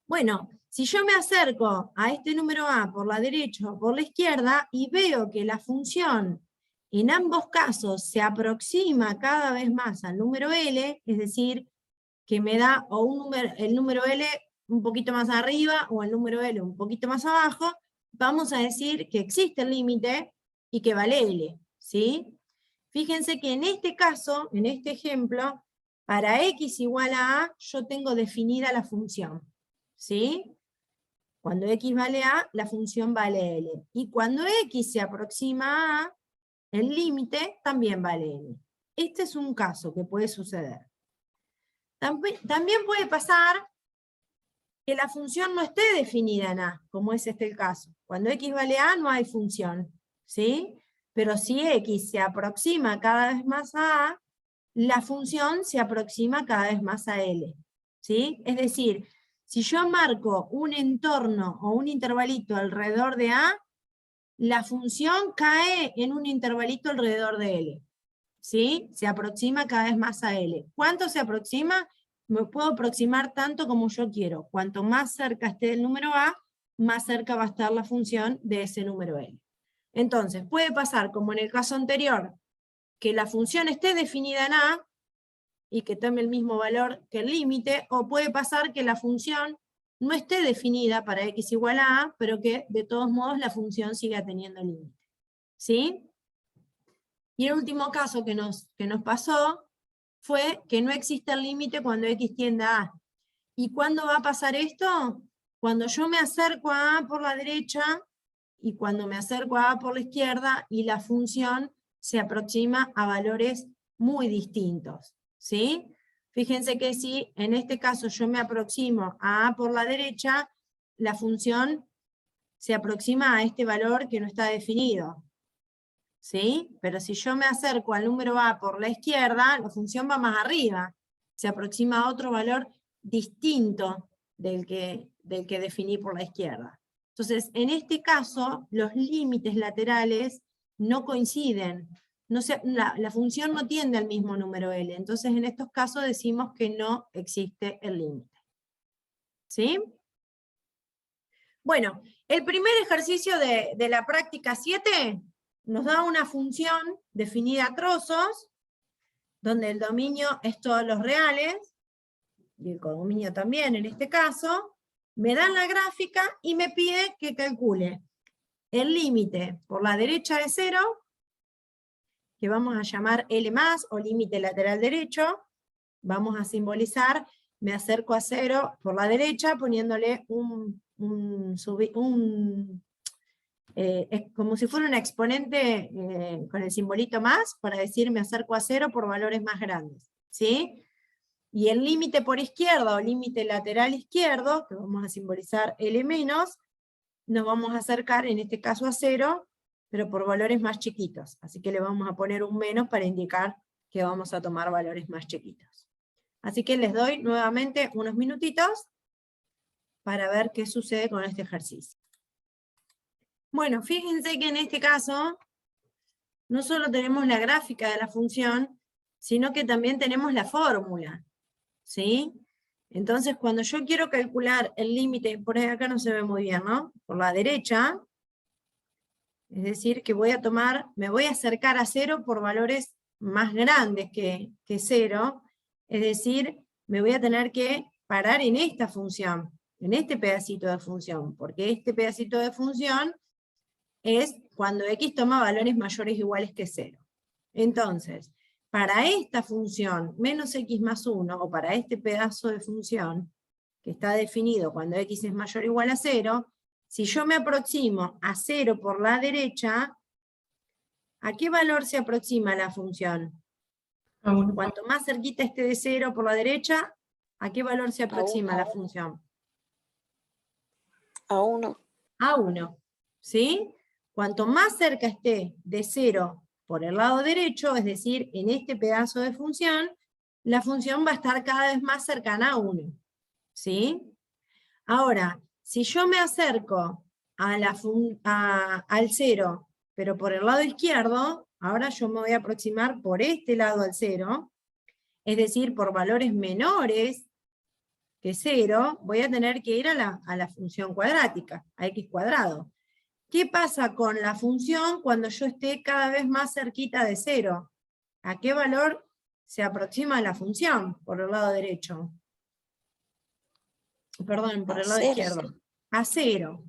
Bueno, si yo me acerco a este número A por la derecha o por la izquierda y veo que la función en ambos casos se aproxima cada vez más al número L, es decir, que me da o el número L un poquito más arriba o el número L un poquito más abajo, vamos a decir que existe el límite y que vale L, ¿sí? Fíjense que en este caso, en este ejemplo, para x igual a A, yo tengo definida la función, ¿sí? Cuando x vale a, la función vale l. Y cuando x se aproxima a a, el límite también vale l. Este es un caso que puede suceder. También puede pasar que la función no esté definida en a, como es este el caso. Cuando x vale a no hay función, ¿sí? Pero si x se aproxima cada vez más a a, la función se aproxima cada vez más a l, ¿sí? Es decir, si yo marco un entorno o un intervalito alrededor de a, la función cae en un intervalito alrededor de l, ¿sí? Se aproxima cada vez más a l. ¿Cuánto se aproxima? Me puedo aproximar tanto como yo quiero. Cuanto más cerca esté el número a, más cerca va a estar la función de ese número l. Entonces, puede pasar, como en el caso anterior, que la función esté definida en a, y que tome el mismo valor que el límite, o puede pasar que la función no esté definida para x igual a a, pero que de todos modos la función siga teniendo límite. ¿Sí? Y el último caso que nos pasó fue que no existe el límite cuando x tiende a a. ¿Y cuándo va a pasar esto? Cuando yo me acerco a a por la derecha, y cuando me acerco a a por la izquierda, y la función se aproxima a valores muy distintos. ¿Sí? Fíjense que si en este caso yo me aproximo a a por la derecha, la función se aproxima a este valor que no está definido. ¿Sí? Pero si yo me acerco al número a por la izquierda, la función va más arriba. Se aproxima a otro valor distinto del que definí por la izquierda. Entonces, en este caso, los límites laterales no coinciden. La función no tiende al mismo número L. Entonces, en estos casos decimos que no existe el límite. ¿Sí? Bueno, el primer ejercicio de la práctica 7 nos da una función definida a trozos, donde el dominio es todos los reales, y el codominio también en este caso. Me dan la gráfica y me pide que calcule el límite por la derecha de 0, que vamos a llamar L+, o límite lateral derecho. Vamos a simbolizar, me acerco a 0 por la derecha, poniéndole es como si fuera un exponente con el simbolito más, para decir me acerco a 0 por valores más grandes, ¿sí? Y el límite por izquierda, o límite lateral izquierdo, que vamos a simbolizar L-, nos vamos a acercar en este caso a 0, pero por valores más chiquitos. Así que le vamos a poner un menos para indicar que vamos a tomar valores más chiquitos. Así que les doy nuevamente unos minutitos para ver qué sucede con este ejercicio. Bueno, fíjense que en este caso, no solo tenemos la gráfica de la función, sino que también tenemos la fórmula, ¿sí? Entonces, cuando yo quiero calcular el límite, por ahí acá no se ve muy bien, ¿no? Por la derecha, es decir, que me voy a acercar a 0 por valores más grandes que 0, es decir, me voy a tener que parar en esta función, en este pedacito de función, porque este pedacito de función es cuando x toma valores mayores o iguales que 0. Entonces, para esta función, menos x más 1, o para este pedazo de función, que está definido cuando x es mayor o igual a 0, si yo me aproximo a 0 por la derecha, ¿a qué valor se aproxima la función? Cuanto más cerquita esté de 0 por la derecha, ¿a qué valor se aproxima la función? A 1. A 1, ¿sí? Cuanto más cerca esté de 0 por el lado derecho, es decir, en este pedazo de función, la función va a estar cada vez más cercana a 1, ¿sí? Ahora, si yo me acerco al 0, pero por el lado izquierdo, ahora yo me voy a aproximar por este lado al 0, es decir, por valores menores que 0, voy a tener que ir a la función cuadrática, a x cuadrado. ¿Qué pasa con la función cuando yo esté cada vez más cerquita de 0? ¿A qué valor se aproxima la función por el lado derecho? Perdón, por el lado izquierdo. A 0.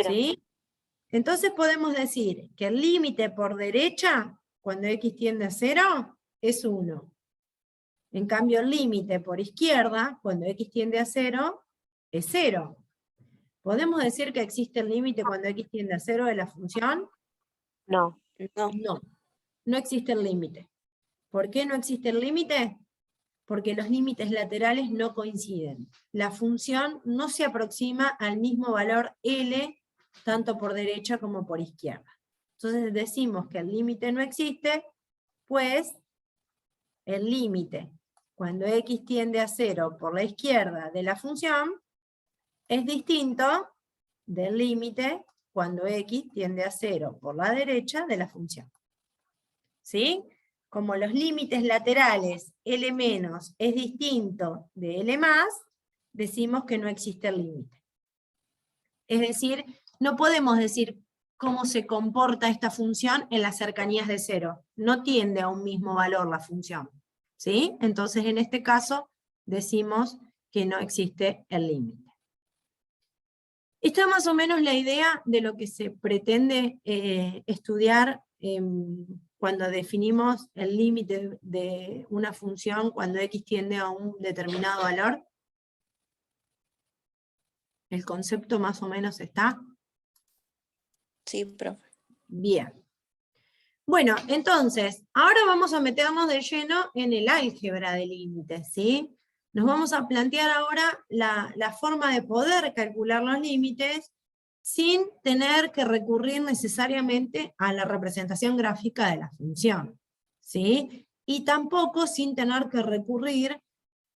¿Sí? Entonces podemos decir que el límite por derecha, cuando x tiende a 0, es 1. En cambio, el límite por izquierda, cuando x tiende a 0, es 0. ¿Podemos decir que existe el límite cuando x tiende a 0 de la función? No. No, no existe el límite. ¿Por qué no existe el límite? Porque los límites laterales no coinciden. La función no se aproxima al mismo valor L, tanto por derecha como por izquierda. Entonces decimos que el límite no existe, pues el límite, cuando x tiende a 0 por la izquierda de la función, es distinto del límite cuando x tiende a 0 por la derecha de la función. ¿Sí? Como los límites laterales L- es distinto de L+, decimos que no existe el límite. Es decir, no podemos decir cómo se comporta esta función en las cercanías de 0. No tiende a un mismo valor la función. ¿Sí? Entonces en este caso decimos que no existe el límite. Esta es más o menos la idea de lo que se pretende estudiar cuando definimos el límite de una función cuando x tiende a un determinado valor. ¿El concepto más o menos está? Sí, profe. Bien. Bueno, entonces, ahora vamos a meternos de lleno en el álgebra de límites, ¿sí? Nos vamos a plantear ahora la forma de poder calcular los límites sin tener que recurrir necesariamente a la representación gráfica de la función, ¿sí? Y tampoco sin tener que recurrir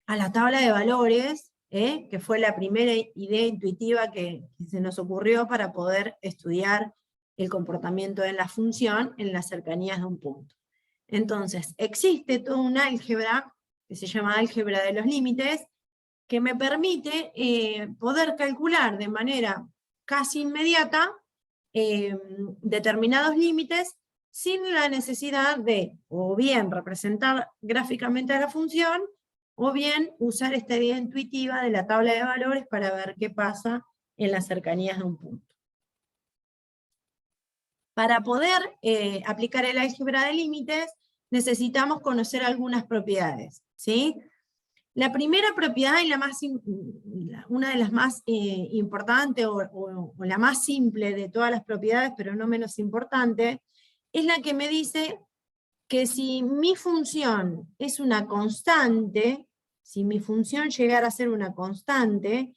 a la tabla de valores, que fue la primera idea intuitiva que se nos ocurrió para poder estudiar el comportamiento de la función en las cercanías de un punto. Entonces, existe todo un álgebra, que se llama álgebra de los límites, que me permite poder calcular de manera casi inmediata determinados límites sin la necesidad de o bien representar gráficamente a la función, o bien usar esta idea intuitiva de la tabla de valores para ver qué pasa en las cercanías de un punto. Para poder aplicar el álgebra de límites, necesitamos conocer algunas propiedades, ¿sí? La primera propiedad y una de las más importantes o la más simple de todas las propiedades, pero no menos importante, es la que me dice que si mi función es una constante, si mi función llegara a ser una constante,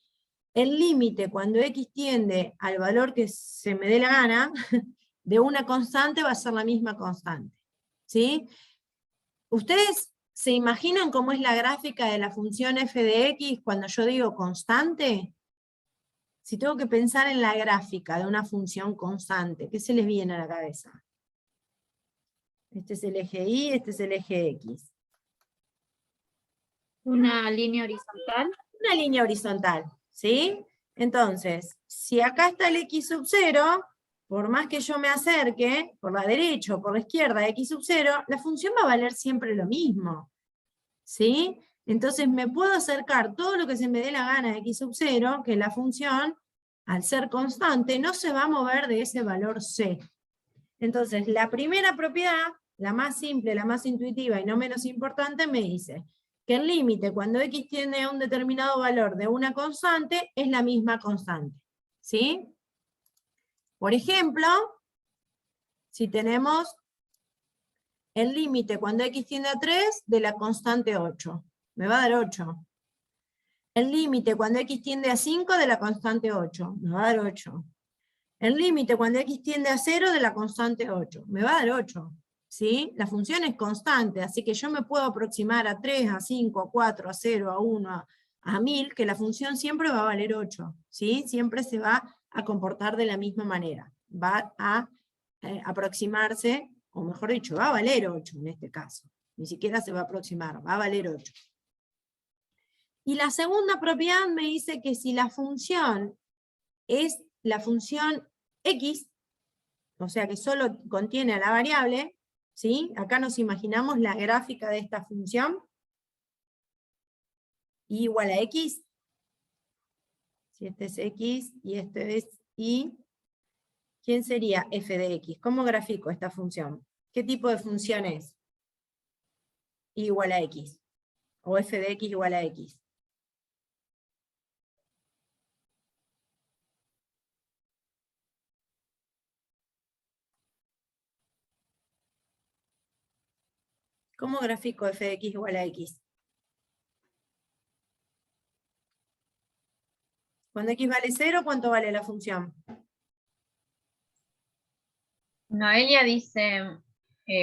el límite cuando x tiende al valor que se me dé la gana, de una constante va a ser la misma constante. ¿Sí? ¿Ustedes se imaginan cómo es la gráfica de la función f de x cuando yo digo constante? Si tengo que pensar en la gráfica de una función constante, ¿qué se les viene a la cabeza? Este es el eje y, este es el eje x. Una línea horizontal. Una línea horizontal, ¿sí? Entonces, si acá está el x sub 0, por más que yo me acerque, por la derecha o por la izquierda, x sub 0, la función va a valer siempre lo mismo, ¿sí? Entonces me puedo acercar todo lo que se me dé la gana de x sub 0, que la función, al ser constante, no se va a mover de ese valor c. Entonces, la primera propiedad, la más simple, la más intuitiva y no menos importante, me dice que el límite cuando x tiende a un determinado valor de una constante es la misma constante. ¿Sí? Por ejemplo, si tenemos el límite cuando x tiende a 3 de la constante 8, me va a dar 8. El límite cuando x tiende a 5 de la constante 8, me va a dar 8. El límite cuando x tiende a 0 de la constante 8, me va a dar 8. ¿Sí? La función es constante, así que yo me puedo aproximar a 3, a 5, a 4, a 0, a 1, a 1000, que la función siempre va a valer 8. ¿Sí? Siempre se va a comportar de la misma manera. Va a aproximarse, o mejor dicho, va a valer 8 en este caso. Ni siquiera se va a aproximar, va a valer 8. Y la segunda propiedad me dice que si la función es la función x, o sea que solo contiene a la variable, ¿sí? Acá nos imaginamos la gráfica de esta función, y igual a x, si este es x y este es y, ¿quién sería f de x? ¿Cómo grafico esta función? ¿Qué tipo de función es? Y igual a x, o f de x igual a x. ¿Cómo grafico f de x igual a x? Cuando x vale 0, ¿cuánto vale la función? Noelia dice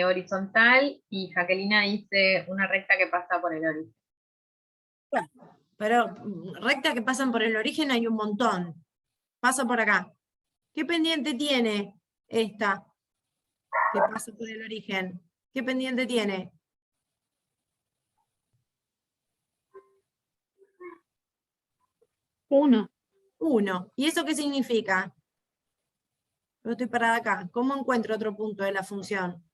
horizontal y Jaquelina dice una recta que pasa por el origen. Pero rectas que pasan por el origen hay un montón. Pasa por acá. ¿Qué pendiente tiene esta que pasa por el origen? ¿Qué pendiente tiene? Uno. 1. ¿Y eso qué significa? Yo estoy parada acá. ¿Cómo encuentro otro punto de la función?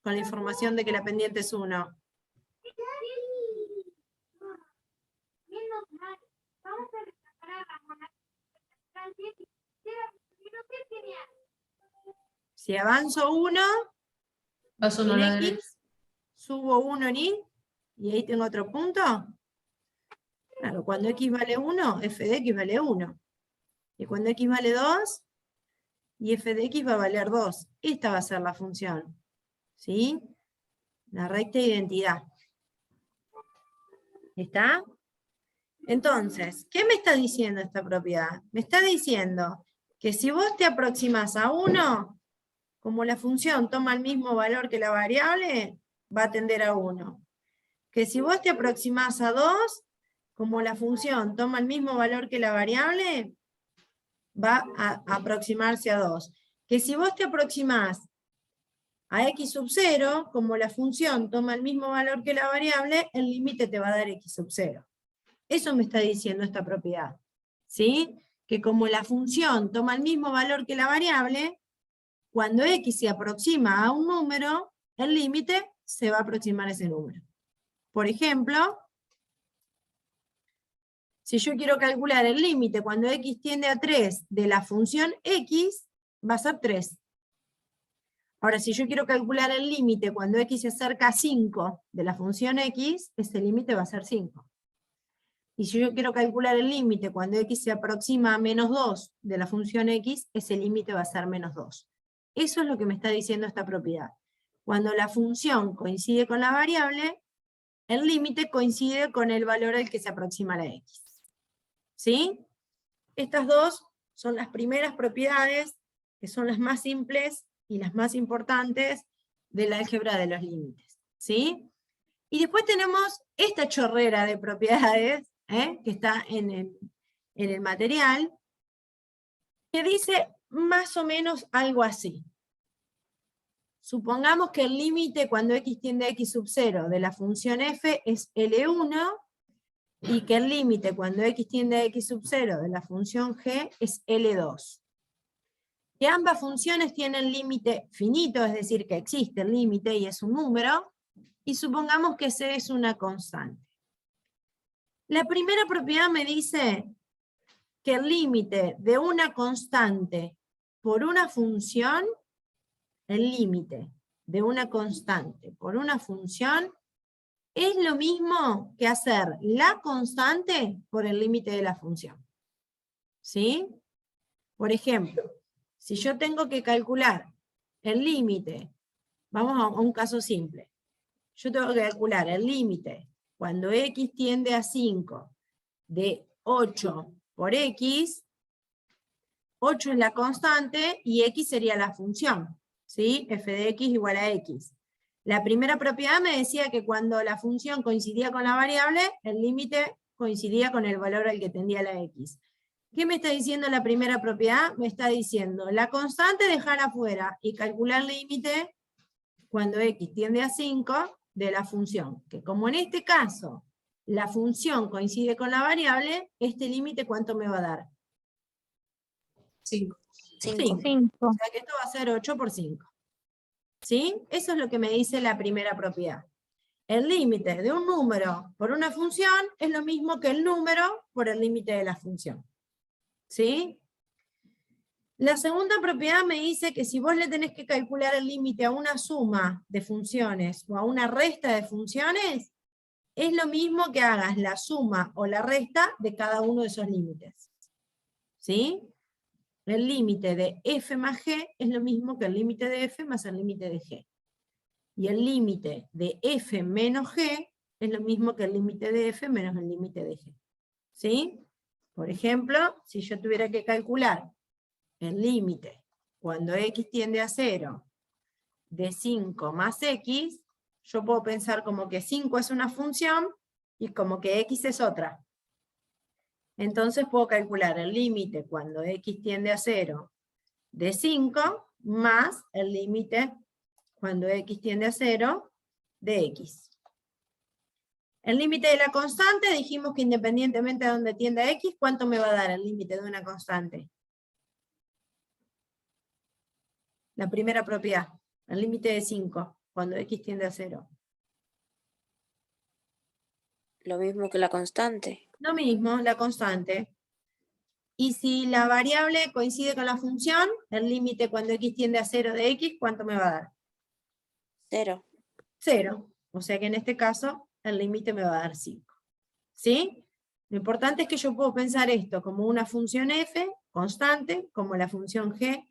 Con la información de que la pendiente es 1. Si avanzo 1 Vas uno a en la derecha. X, subo 1 en Y, y ahí tengo otro punto. Claro, cuando X vale 1, f de X vale 1. Y cuando X vale 2, y f de X va a valer 2. Esta va a ser la función. ¿Sí? La recta identidad. ¿Está? Entonces, ¿qué me está diciendo esta propiedad? Me está diciendo que si vos te aproximás a 1, como la función toma el mismo valor que la variable, va a tender a 1. Que si vos te aproximás a 2, como la función toma el mismo valor que la variable, va a aproximarse a 2. Que si vos te aproximás a x sub 0, como la función toma el mismo valor que la variable, el límite te va a dar x sub 0. Eso me está diciendo esta propiedad. ¿Sí? Que como la función toma el mismo valor que la variable, cuando x se aproxima a un número, el límite se va a aproximar a ese número. Por ejemplo, si yo quiero calcular el límite cuando x tiende a 3 de la función x, va a ser 3. Ahora, si yo quiero calcular el límite cuando x se acerca a 5 de la función x, ese límite va a ser 5. Y si yo quiero calcular el límite cuando x se aproxima a menos 2 de la función x, ese límite va a ser menos 2. Eso es lo que me está diciendo esta propiedad. Cuando la función coincide con la variable, el límite coincide con el valor al que se aproxima la x. ¿Sí? Estas dos son las primeras propiedades, que son las más simples y las más importantes del álgebra de los límites. ¿Sí? Y después tenemos esta chorrera de propiedades, que está en el material, que dice más o menos algo así. Supongamos que el límite cuando x tiende a x sub 0 de la función f es L1, y que el límite cuando x tiende a x sub 0 de la función g es L2. Que ambas funciones tienen límite finito, es decir, que existe el límite y es un número, y supongamos que c es una constante. La primera propiedad me dice que el límite de una constante por una función, el límite de una constante por una función, es lo mismo que hacer la constante por el límite de la función. ¿Sí? Por ejemplo, si yo tengo que calcular el límite, vamos a un caso simple. Yo tengo que calcular el límite cuando x tiende a 5 de 8 por x, 8 es la constante y x sería la función. ¿Sí? F de x igual a x. La primera propiedad me decía que cuando la función coincidía con la variable, el límite coincidía con el valor al que tendía la x. ¿Qué me está diciendo la primera propiedad? Me está diciendo la constante dejar afuera y calcular el límite cuando x tiende a 5 de la función. Que como en este caso la función coincide con la variable, este límite ¿cuánto me va a dar? 5. 5. 5. O sea que esto va a ser 8 por 5. ¿Sí? Eso es lo que me dice la primera propiedad. El límite de un número por una función es lo mismo que el número por el límite de la función. ¿Sí? La segunda propiedad me dice que si vos le tenés que calcular el límite a una suma de funciones o a una resta de funciones, es lo mismo que hagas la suma o la resta de cada uno de esos límites. ¿Sí? El límite de f más g es lo mismo que el límite de f más el límite de g. Y el límite de f menos g es lo mismo que el límite de f menos el límite de g. ¿Sí? Por ejemplo, si yo tuviera que calcular el límite cuando x tiende a 0 de 5 más x, yo puedo pensar como que 5 es una función y como que x es otra. Entonces puedo calcular el límite cuando x tiende a 0 de 5 más el límite cuando x tiende a 0 de x. El límite de la constante, dijimos que independientemente de donde tienda a x, ¿cuánto me va a dar el límite de una constante? La primera propiedad, el límite de 5, cuando x tiende a 0. Lo mismo que la constante. Lo mismo, la constante. Y si la variable coincide con la función, el límite cuando x tiende a 0 de x, ¿cuánto me va a dar? 0. 0. O sea que en este caso, el límite me va a dar 5. ¿Sí? Lo importante es que yo puedo pensar esto como una función f, constante, como la función g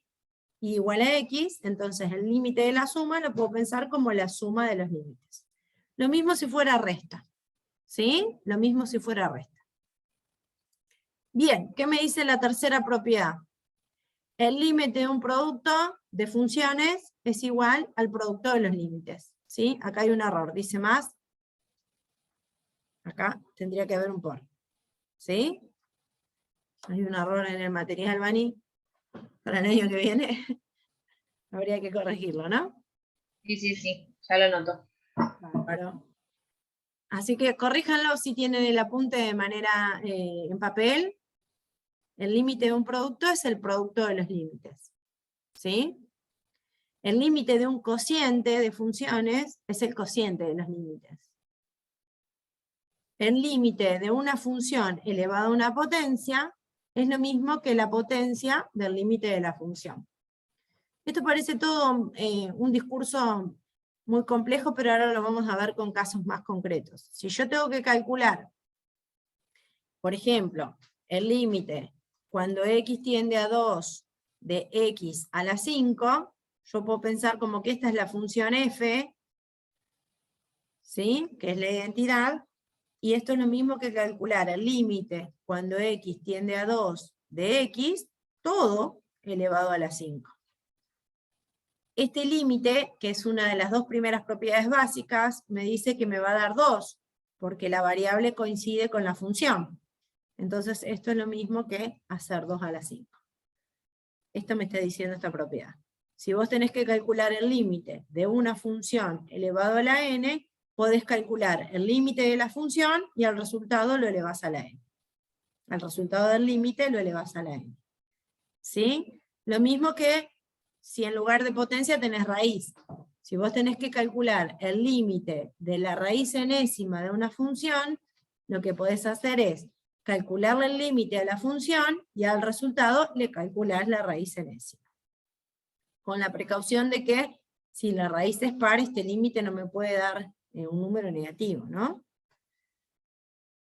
igual a x, entonces el límite de la suma lo puedo pensar como la suma de los límites. Lo mismo si fuera resta. ¿Sí? Lo mismo si fuera resta. Bien, ¿qué me dice la tercera propiedad? El límite de un producto de funciones es igual al producto de los límites. ¿Sí? Acá hay un error, dice más. Acá tendría que haber un por. ¿Sí? Hay un error en el material, Bani. Para el año que viene habría que corregirlo, ¿no? Sí, ya lo noto. Bárbaro. Así que corríjanlo si tienen el apunte de manera en papel. El límite de un producto es el producto de los límites. ¿Sí? El límite de un cociente de funciones es el cociente de los límites. El límite de una función elevado a una potencia es lo mismo que la potencia del límite de la función. Esto parece todo un discurso muy complejo, pero ahora lo vamos a ver con casos más concretos. Si yo tengo que calcular, por ejemplo, el límite cuando x tiende a 2 de x a la 5, yo puedo pensar como que esta es la función f, ¿sí? Que es la identidad, y esto es lo mismo que calcular el límite cuando x tiende a 2 de x, todo elevado a la 5. Este límite, que es una de las dos primeras propiedades básicas, me dice que me va a dar 2, porque la variable coincide con la función. Entonces esto es lo mismo que hacer 2 a la 5. Esto me está diciendo esta propiedad. Si vos tenés que calcular el límite de una función elevado a la n, podés calcular el límite de la función y al resultado lo elevás a la n. Al resultado del límite lo elevás a la n. ¿Sí? Lo mismo que si en lugar de potencia tenés raíz. Si vos tenés que calcular el límite de la raíz enésima de una función, lo que podés hacer es calcularle el límite a la función y al resultado le calculás la raíz enésima. Con la precaución de que si la raíz es par, este límite no me puede dar un número negativo, ¿no?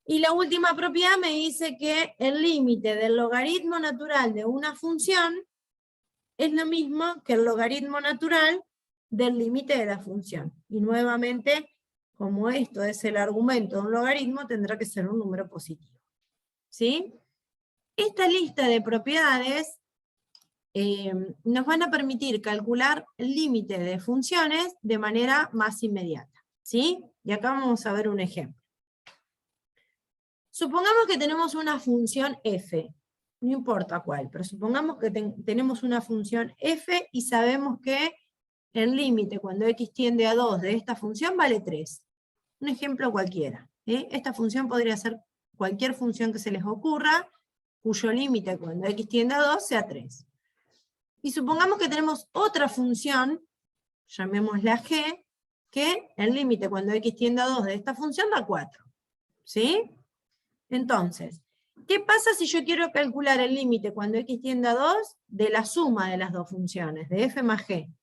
Y la última propiedad me dice que el límite del logaritmo natural de una función es lo mismo que el logaritmo natural del límite de la función. Y nuevamente, como esto es el argumento de un logaritmo, tendrá que ser un número positivo. ¿Sí? Esta lista de propiedades nos van a permitir calcular el límite de funciones de manera más inmediata. ¿Sí? Y acá vamos a ver un ejemplo. Supongamos que tenemos una función f, no importa cuál, pero supongamos que tenemos una función f y sabemos que el límite cuando x tiende a 2 de esta función vale 3. Un ejemplo cualquiera. Esta función podría ser cualquier función que se les ocurra, cuyo límite cuando x tiende a 2 sea 3. Y supongamos que tenemos otra función, llamémosla g, que el límite cuando x tiende a 2 de esta función da 4. ¿Sí? Entonces, ¿qué pasa si yo quiero calcular el límite cuando x tiende a 2 de la suma de las dos funciones, de f más g?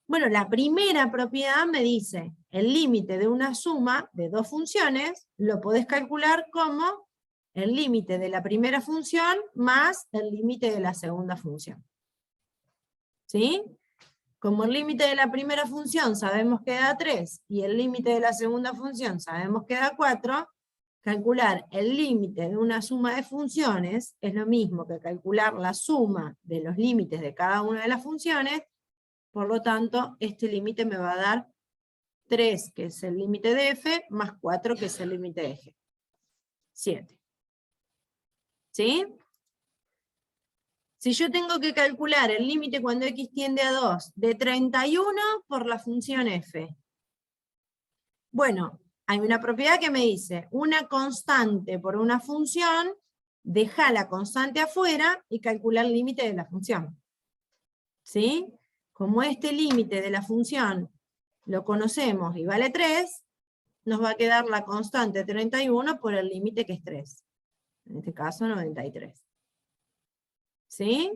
Bueno, la primera propiedad me dice, el límite de una suma de dos funciones lo podés calcular como el límite de la primera función más el límite de la segunda función. ¿Sí? Como el límite de la primera función sabemos que da 3, y el límite de la segunda función sabemos que da 4, calcular el límite de una suma de funciones es lo mismo que calcular la suma de los límites de cada una de las funciones. Por lo tanto, este límite me va a dar 3, que es el límite de f, más 4, que es el límite de g. 7. ¿Sí? Si yo tengo que calcular el límite cuando x tiende a 2 de 31 por la función f. Bueno, hay una propiedad que me dice, una constante por una función, deja la constante afuera y calcula el límite de la función. ¿Sí? Como este límite de la función lo conocemos y vale 3, nos va a quedar la constante 31 por el límite que es 3. En este caso 93. ¿Sí?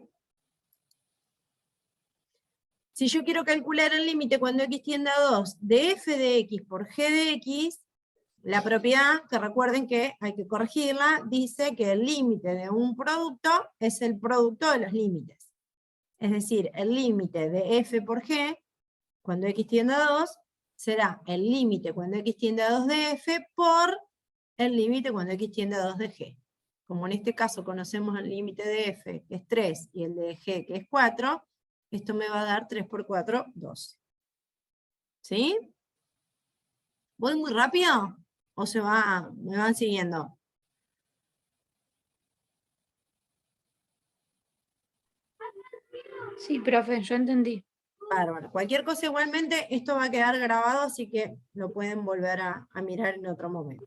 Si yo quiero calcular el límite cuando x tiende a 2 de f de x por g de x, la propiedad, que recuerden que hay que corregirla, dice que el límite de un producto es el producto de los límites. Es decir, el límite de f por g, cuando x tiende a 2, será el límite cuando x tiende a 2 de f por el límite cuando x tiende a 2 de g. Como en este caso conocemos el límite de f, que es 3, y el de g, que es 4, esto me va a dar 3 por 4, 12. ¿Sí? ¿Voy muy rápido? ¿O me van siguiendo? Sí, profe, yo entendí. Bárbaro. Cualquier cosa igualmente, esto va a quedar grabado, así que lo pueden volver a mirar en otro momento.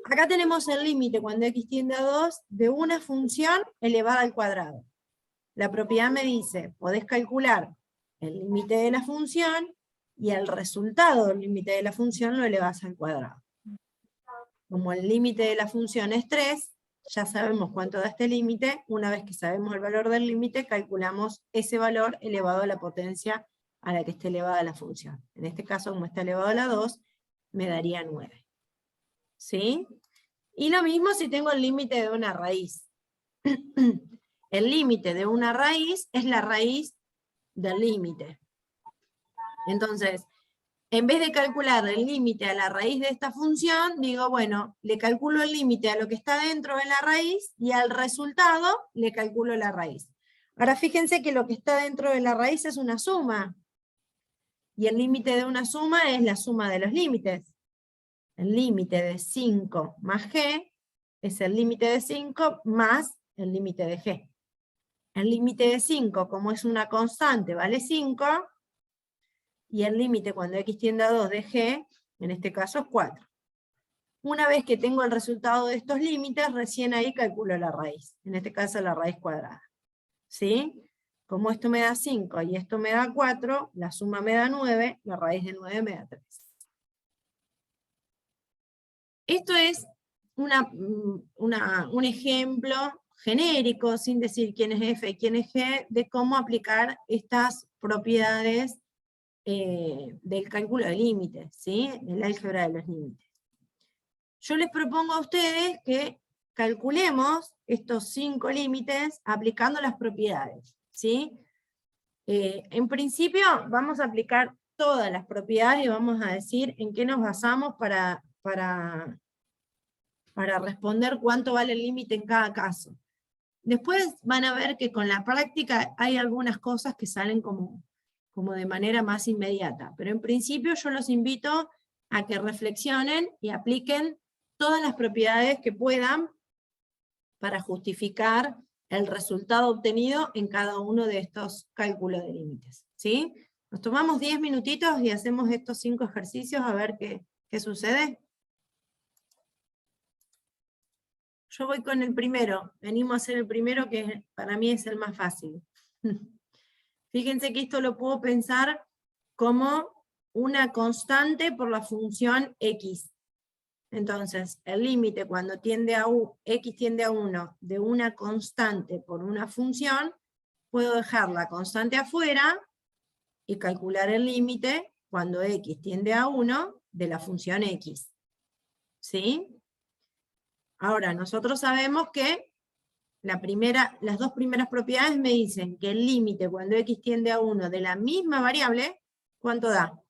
Acá tenemos el límite cuando x tiende a 2 de una función elevada al cuadrado. La propiedad me dice, podés calcular el límite de la función y el resultado del límite de la función lo elevás al cuadrado. Como el límite de la función es 3, ya sabemos cuánto da este límite. Una vez que sabemos el valor del límite, calculamos ese valor elevado a la potencia a la que esté elevada la función. En este caso, como está elevado a la 2, me daría 9. ¿Sí? Y lo mismo si tengo el límite de una raíz. El límite de una raíz es la raíz del límite. Entonces, en vez de calcular el límite a la raíz de esta función, digo, bueno, le calculo el límite a lo que está dentro de la raíz y al resultado le calculo la raíz. Ahora fíjense que lo que está dentro de la raíz es una suma. Y el límite de una suma es la suma de los límites. El límite de 5 más g es el límite de 5 más el límite de g. El límite de 5, como es una constante, vale 5, y el límite cuando x tiende a 2 de g, en este caso es 4. Una vez que tengo el resultado de estos límites, recién ahí calculo la raíz, en este caso la raíz cuadrada. ¿Sí? Como esto me da 5 y esto me da 4, la suma me da 9, la raíz de 9 me da 3. Esto es un ejemplo genérico, sin decir quién es f y quién es g, de cómo aplicar estas propiedades del cálculo de límites, ¿sí? El álgebra de los límites. Yo les propongo a ustedes que calculemos estos 5 límites aplicando las propiedades, ¿sí? En principio vamos a aplicar todas las propiedades y vamos a decir en qué nos basamos para responder cuánto vale el límite en cada caso. Después van a ver que con la práctica hay algunas cosas que salen como de manera más inmediata, pero en principio yo los invito a que reflexionen y apliquen todas las propiedades que puedan para justificar el resultado obtenido en cada uno de estos cálculos de límites. ¿Sí? Nos tomamos 10 minutitos y hacemos estos 5 ejercicios a ver qué sucede. Yo voy con el primero, venimos a hacer el primero que para mí es el más fácil. Fíjense que esto lo puedo pensar como una constante por la función x. Entonces, el límite cuando x tiende a 1 de una constante por una función, puedo dejar la constante afuera y calcular el límite cuando x tiende a 1 de la función x. ¿Sí? Ahora, nosotros sabemos que las dos primeras propiedades me dicen que el límite cuando x tiende a 1 de la misma variable, ¿cuánto da?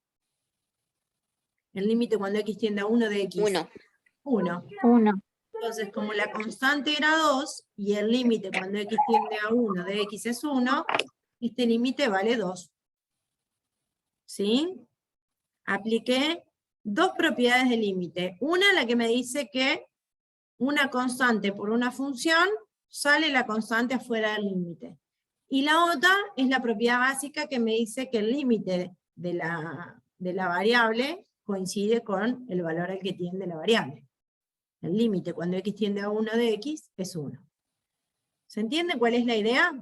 El límite cuando x tiende a 1 de x. 1. 1. 1. Entonces, como la constante era 2, y el límite cuando x tiende a 1 de x es 1, este límite vale 2. ¿Sí? Apliqué dos propiedades de límite. Una, la que me dice que una constante por una función sale la constante afuera del límite. Y la otra es la propiedad básica que me dice que el límite de la variable coincide con el valor al que tiende la variable. El límite cuando x tiende a 1 de x es 1. ¿Se entiende cuál es la idea?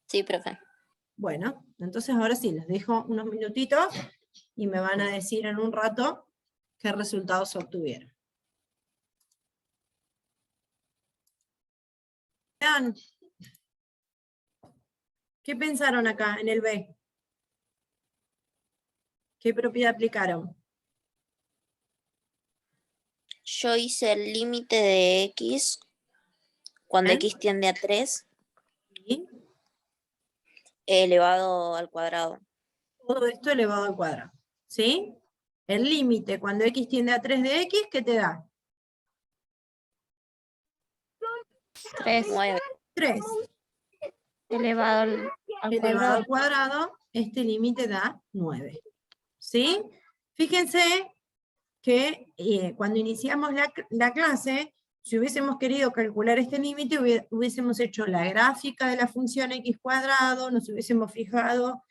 Sí, profe. Bueno, entonces ahora sí, les dejo unos minutitos y me van a decir en un rato qué resultados obtuvieron. Vean, ¿qué pensaron acá en el B? ¿Qué propiedad aplicaron? Yo hice el límite de x cuando ¿Eh? x tiende a 3 ¿Sí? elevado al cuadrado. Todo esto elevado al cuadrado. ¿Sí? El límite cuando x tiende a 3 de x, ¿qué te da? 3 9. 3. elevado al Elevado al cuadrado. cuadrado, este límite da 9. ¿Sí? Fíjense que cuando iniciamos la clase, si hubiésemos querido calcular este límite, hubiésemos hecho la gráfica de la función x cuadrado, nos hubiésemos fijado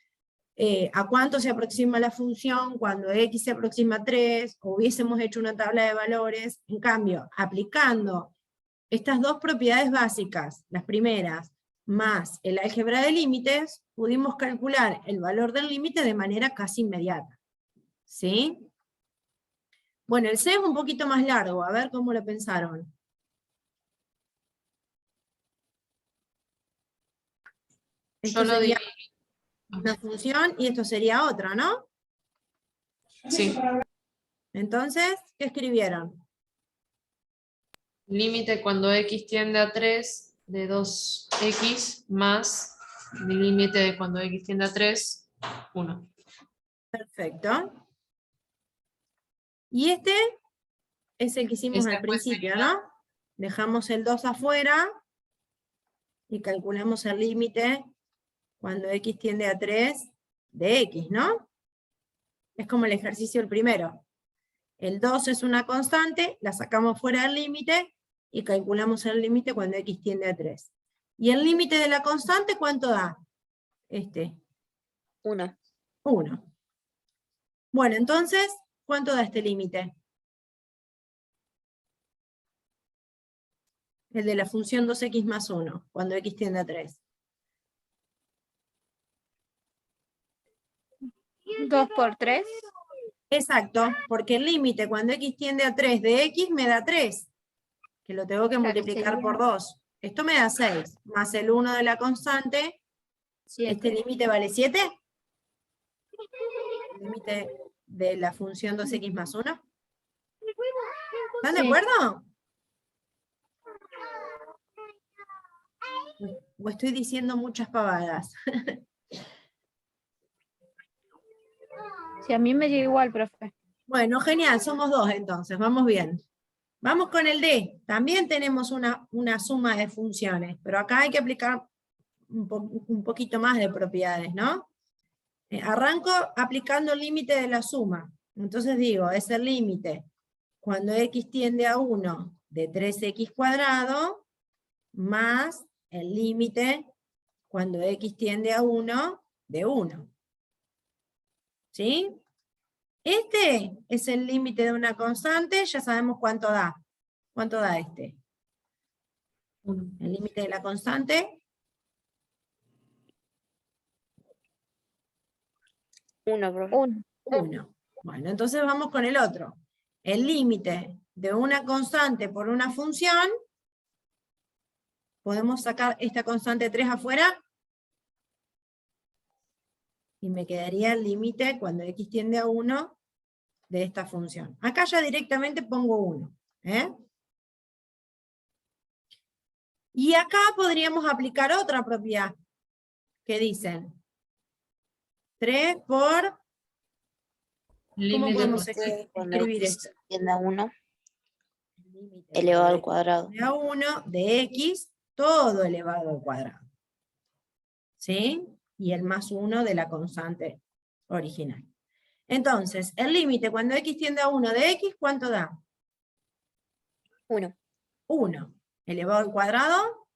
a cuánto se aproxima la función cuando x se aproxima a 3, o hubiésemos hecho una tabla de valores. En cambio, aplicando estas dos propiedades básicas, las primeras, más el álgebra de límites, pudimos calcular el valor del límite de manera casi inmediata. ¿Sí? Bueno, el C es un poquito más largo, a ver cómo lo pensaron. Esto Yo lo sería dividí. una función y esto sería otra, ¿no? Sí. Entonces, ¿qué escribieron? Límite cuando x tiende a 3 de 2x más el límite de cuando x tiende a 3, 1. Perfecto. Y este es el que hicimos Ese al después principio, sería- ¿no? Dejamos el 2 afuera y calculamos el límite cuando x tiende a 3 de x, ¿no? Es como el ejercicio el primero. El 2 es una constante, la sacamos fuera del límite y calculamos el límite cuando x tiende a 3. ¿Y el límite de la constante cuánto da? 1. 1. Bueno, entonces, ¿cuánto da este límite? El de la función 2x más 1, cuando x tiende a 3. 2 por 3. Exacto, porque el límite cuando x tiende a 3 de x me da 3, que lo tengo que multiplicar sería por 2. Esto me da 6, más el 1 de la constante, ¿este 7. límite vale 7? ¿El límite de la función 2x más 1? ¿Están de Sí. acuerdo? ¿O estoy diciendo muchas pavadas? Sí, a mí me llega igual, profe. Bueno, genial, somos dos entonces, vamos bien. Vamos con el D. También tenemos una suma de funciones, pero acá hay que aplicar un poquito más de propiedades, ¿no? Arranco aplicando el límite de la suma. Entonces digo, es el límite cuando x tiende a 1 de 3x cuadrado más el límite cuando x tiende a 1 de 1. ¿Sí? Este es el límite de una constante, ya sabemos cuánto da. ¿Cuánto da este? 1. El límite de la constante. 1, profe. 1. 1. Bueno, entonces vamos con el otro. El límite de una constante por una función, podemos sacar esta constante 3 afuera, y me quedaría el límite cuando x tiende a 1 de esta función. Acá ya directamente pongo 1. Y acá podríamos aplicar otra propiedad, que dicen 3 por... ¿Cómo Límite podemos Cuando escribir x esto? tiende a 1 Límite elevado cuando al cuadrado. x tiende a 1 de x, todo elevado al cuadrado. ¿Sí? Y el más 1 de la constante original. Entonces, el límite cuando x tiende a 1 de x, ¿cuánto da? 1. 1. Elevado al cuadrado,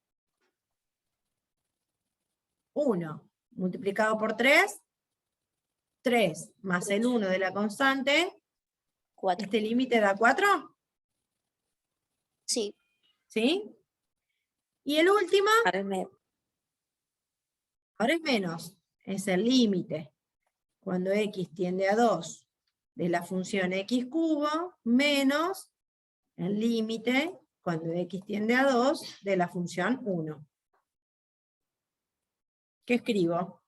1. Multiplicado por 3, 3 más el 1 de la constante, 4. ¿este límite da 4? Sí. ¿Sí? Y el último, Ahora me... ahora es menos, es el límite cuando x tiende a 2 de la función x cubo menos el límite cuando x tiende a 2 de la función 1. ¿Qué escribo?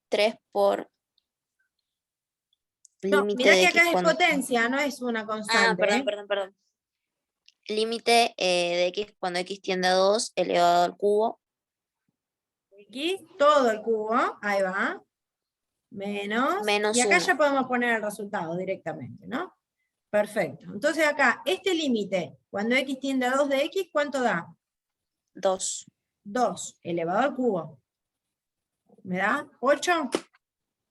tres por No, límite mirá de que x acá es cuando... potencia, no es una Ah, constante. perdón. Límite de x cuando x tiende a 2 elevado al cubo. X, todo el cubo, ahí va, menos, Menos y acá 1. ya podemos poner el resultado directamente, ¿no? Perfecto. Entonces acá, este límite, cuando x tiende a 2 de x, ¿cuánto da? 2. 2 elevado al cubo. ¿Me da 8?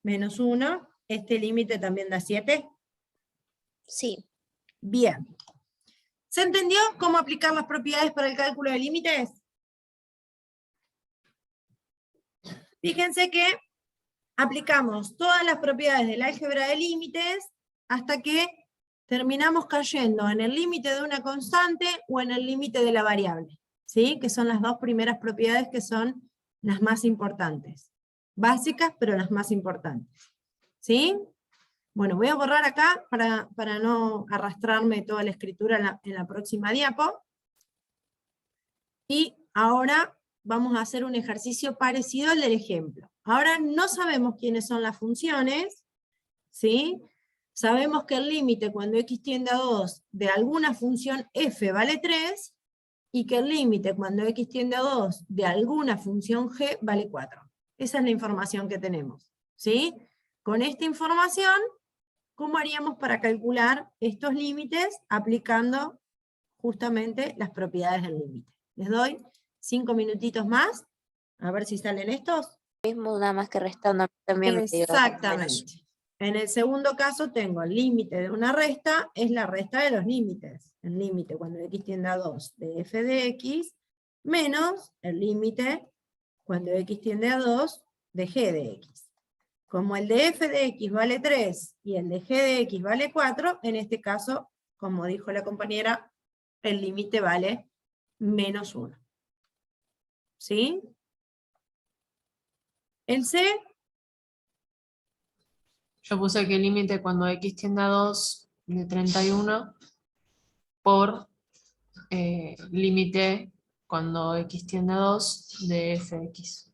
Menos 1. Este límite también da 7. Sí. Bien. ¿Se entendió cómo aplicar las propiedades para el cálculo de límites? Fíjense que aplicamos todas las propiedades del álgebra de límites hasta que terminamos cayendo en el límite de una constante o en el límite de la variable, ¿sí? Que son las dos primeras propiedades que son las más importantes. Básicas, pero las más importantes. ¿Sí? Bueno, voy a borrar acá para no arrastrarme toda la escritura en la próxima diapo. Y ahora vamos a hacer un ejercicio parecido al del ejemplo. Ahora no sabemos quiénes son las funciones, ¿sí? Sabemos que el límite cuando x tiende a 2 de alguna función f vale 3, y que el límite cuando x tiende a 2 de alguna función g vale 4. Esa es la información que tenemos, ¿sí? Con esta información, ¿cómo haríamos para calcular estos límites aplicando justamente las propiedades del límite? Les doy 5 minutitos más, a ver si salen estos. Mismo, nada más que restando también me dio menos. Exactamente. En el segundo caso tengo el límite de una resta, es la resta de los límites. El límite cuando x tiende a 2 de f de x, menos el límite cuando x tiende a 2 de g de x. Como el de f de x vale 3 y el de g de x vale 4, en este caso, como dijo la compañera, el límite vale menos 1. ¿Sí? El C, Yo puse que el límite cuando x tiende a 2 de 31 por límite cuando x tiende a 2 de fx.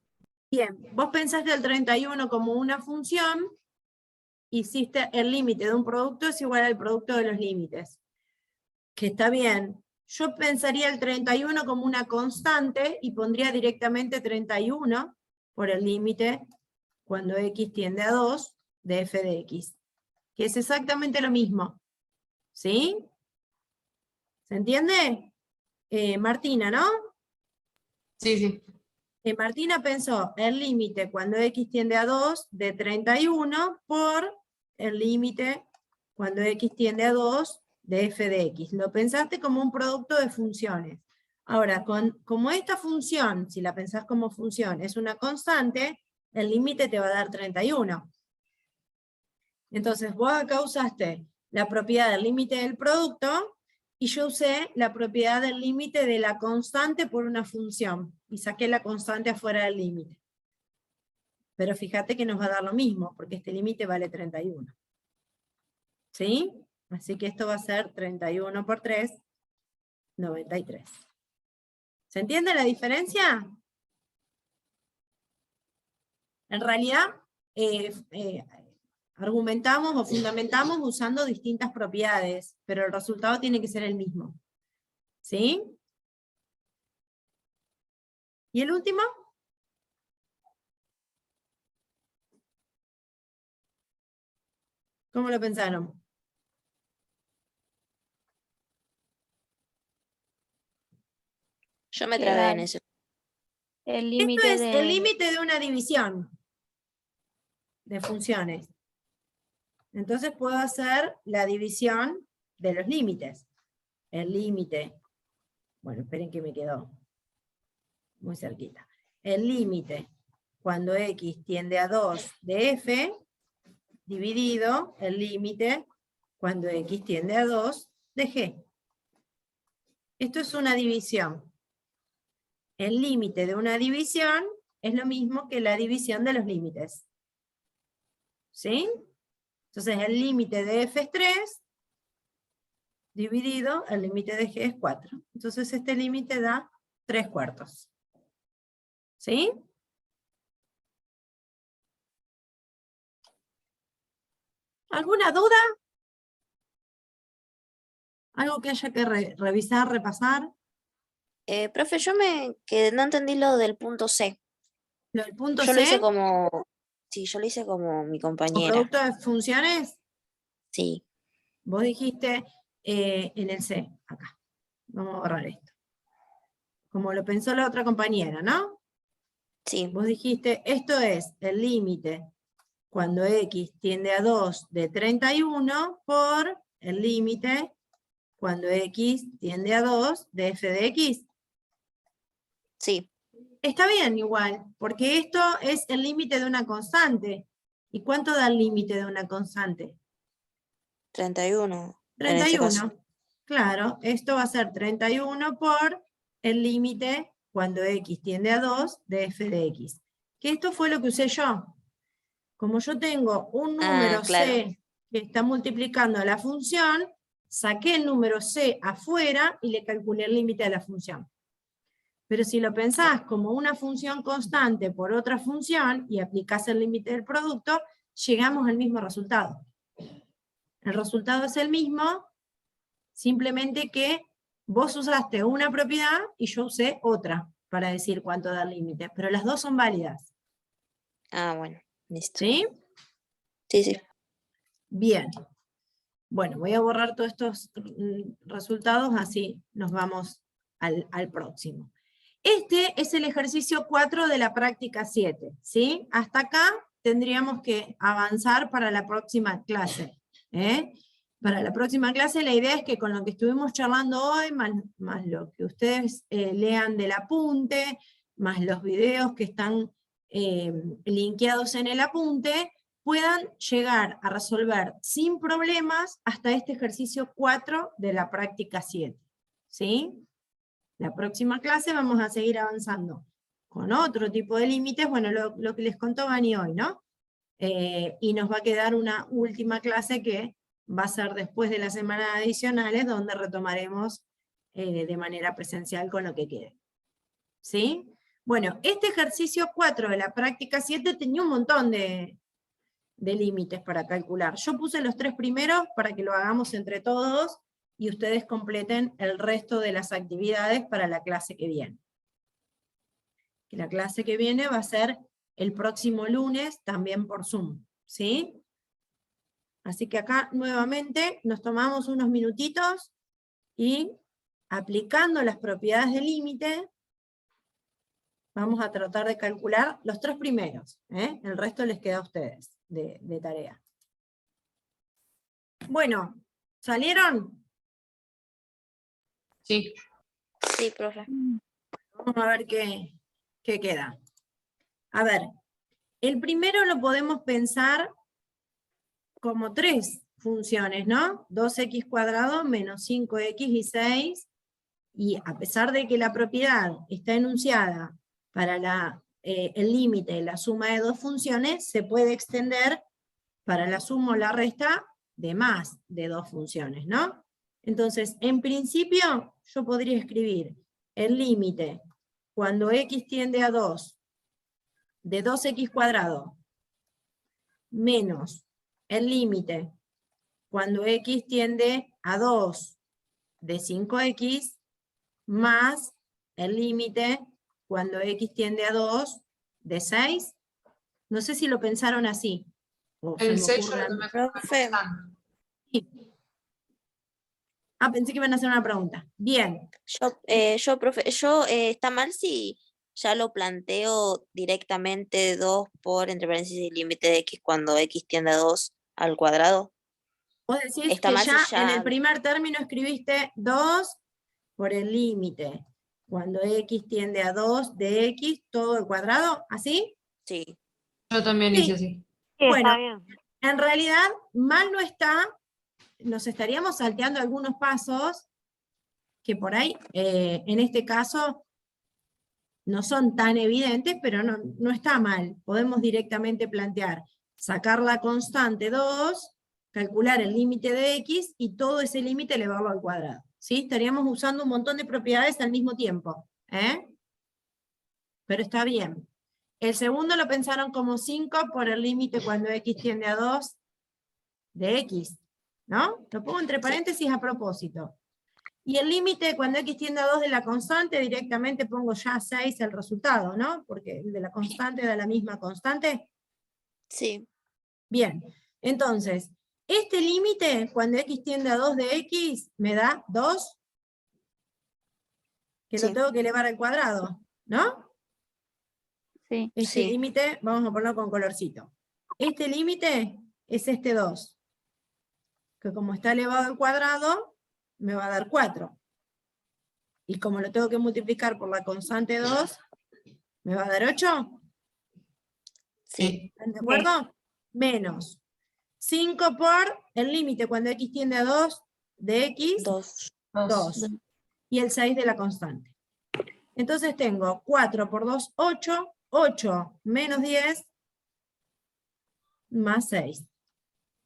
bien, vos pensaste el 31 como una función, hiciste el límite de un producto es igual al producto de los límites. Que está bien. Yo pensaría el 31 como una constante y pondría directamente 31 por el límite cuando x tiende a 2 de f de x. Que es exactamente lo mismo. ¿Sí? ¿Se entiende? Martina, ¿no? Sí. Martina pensó el límite cuando x tiende a 2 de 31 por el límite cuando x tiende a 2 de f de x. Lo pensaste como un producto de funciones. Ahora, como esta función, si la pensás como función, es una constante, el límite te va a dar 31. Entonces vos acá usaste la propiedad del límite del producto, y yo usé la propiedad del límite de la constante por una función, y saqué la constante afuera del límite. Pero fíjate que nos va a dar lo mismo, porque este límite vale 31. ¿Sí? Así que esto va a ser 31 por 3, 93. ¿Se entiende la diferencia? En realidad, argumentamos o fundamentamos usando distintas propiedades, pero el resultado tiene que ser el mismo. ¿Sí? ¿Y el último? ¿Cómo lo pensaron? Yo me Que trabé en al- eso. El Esto límite es el de... límite de una división de funciones. Entonces puedo hacer la división de los límites. El límite, bueno, esperen que me quedó muy cerquita. El límite cuando x tiende a 2 de f, dividido el límite cuando x tiende a 2 de g. Esto es una división. El límite de una división es lo mismo que la división de los límites. ¿Sí? Entonces el límite de f es 3, dividido el límite de g es 4. Entonces este límite da 3/4. ¿Sí? ¿Alguna duda? ¿Algo que haya que revisar, repasar? Profe, que no entendí lo del punto C. Lo del punto Yo lo hice C, como, sí, yo lo hice como mi o compañera. producto de funciones, Sí, vos dijiste en el C, acá. Vamos a borrar esto. Como lo pensó la otra compañera, ¿no? sí, Vos dijiste, esto es el límite cuando x tiende a 2 de 31 por el límite cuando x tiende a 2 de f de x. sí, Está bien igual, porque esto es el límite de una constante. ¿Y cuánto da el límite de una constante? 31 en este caso. 31. Claro, esto va a ser 31 por el límite cuando x tiende a 2 de f de x. Que esto fue lo que usé yo. Como yo tengo un número Claro. c que está multiplicando a la función, saqué el número c afuera y le calculé el límite de la función. Pero si lo pensás como una función constante por otra función y aplicás el límite del producto, llegamos al mismo resultado. El resultado es el mismo, simplemente que vos usaste una propiedad y yo usé otra para decir cuánto da el límite, pero las dos son válidas. Bueno, listo. ¿Sí? Sí, sí. Bien. Bueno, voy a borrar todos estos resultados, así nos vamos al próximo. Este es el ejercicio 4 de la práctica 7, ¿sí? Hasta acá tendríamos que avanzar para la próxima clase. Para la próxima clase la idea es que con lo que estuvimos charlando hoy, más lo que ustedes lean del apunte, más los videos que están linkeados en el apunte, puedan llegar a resolver sin problemas hasta este ejercicio 4 de la práctica 7. ¿Sí? La próxima clase vamos a seguir avanzando con otro tipo de límites, bueno, lo que les contó Vani hoy, ¿no? Y nos va a quedar una última clase que va a ser después de las semanas adicionales, donde retomaremos de manera presencial con lo que quede. ¿Sí? Bueno, este ejercicio 4 de la práctica 7 tenía un montón de límites para calcular. Yo puse los 3 primeros para que lo hagamos entre todos, y ustedes completen el resto de las actividades para la clase que viene. Que la clase que viene va a ser el próximo lunes, también por Zoom, ¿sí? Así que acá nuevamente nos tomamos unos minutitos y aplicando las propiedades del límite, vamos a tratar de calcular los 3 primeros, el resto les queda a ustedes de tarea. Bueno, ¿salieron? Sí. Sí, profe. Vamos a ver qué queda. A ver, el primero lo podemos pensar como 3 funciones, ¿no? 2x² menos 5x y 6, y a pesar de que la propiedad está enunciada para el límite de la suma de 2 funciones, se puede extender para la suma o la resta de más de 2 funciones, ¿no? Entonces, en principio, yo podría escribir el límite cuando x tiende a 2 de 2x² menos el límite cuando x tiende a 2 de 5x más el límite cuando x tiende a 2 de 6. No sé si lo pensaron así. o se El me 6 ocurre yo algo. me Profe, Sí. Ah, pensé que iban a hacer una pregunta. Bien. profe, ¿está mal si ya lo planteo directamente 2 por, entre paréntesis, el límite de x cuando x tiende a 2 al cuadrado? Vos decís Está que mal si ya en el ya... primer término escribiste 2 por el límite. Cuando x tiende a 2 de x, todo al cuadrado, ¿así? Sí, Yo también hice Sí. así. Sí, Bueno, está bien. en realidad, mal no está, nos estaríamos salteando algunos pasos que por ahí, en este caso, no son tan evidentes, pero no está mal. Podemos directamente plantear, sacar la constante 2, calcular el límite de x, y todo ese límite elevarlo al cuadrado. ¿Sí? Estaríamos usando un montón de propiedades al mismo tiempo. Pero está bien. El segundo lo pensaron como 5 por el límite cuando x tiende a 2 de x, ¿no? Lo pongo entre paréntesis a propósito. Y el límite cuando x tiende a 2 de la constante, directamente pongo ya 6 el resultado, ¿no? Porque el de la constante da la misma constante. sí, Bien, entonces, este límite cuando x tiende a 2 de x me da 2, que lo Sí. tengo que elevar al cuadrado, ¿no? Sí. Este Sí. límite, vamos a ponerlo con colorcito. Este límite es este 2, que como está elevado al cuadrado, me va a dar 4. Y como lo tengo que multiplicar por la constante 2, me va a dar 8. Sí, ¿Están de acuerdo? Menos 5 por el límite cuando x tiende a 2 de x, 2. 2. Y el 6 de la constante. Entonces tengo 4 por 2, 8. 8 menos 10 más 6.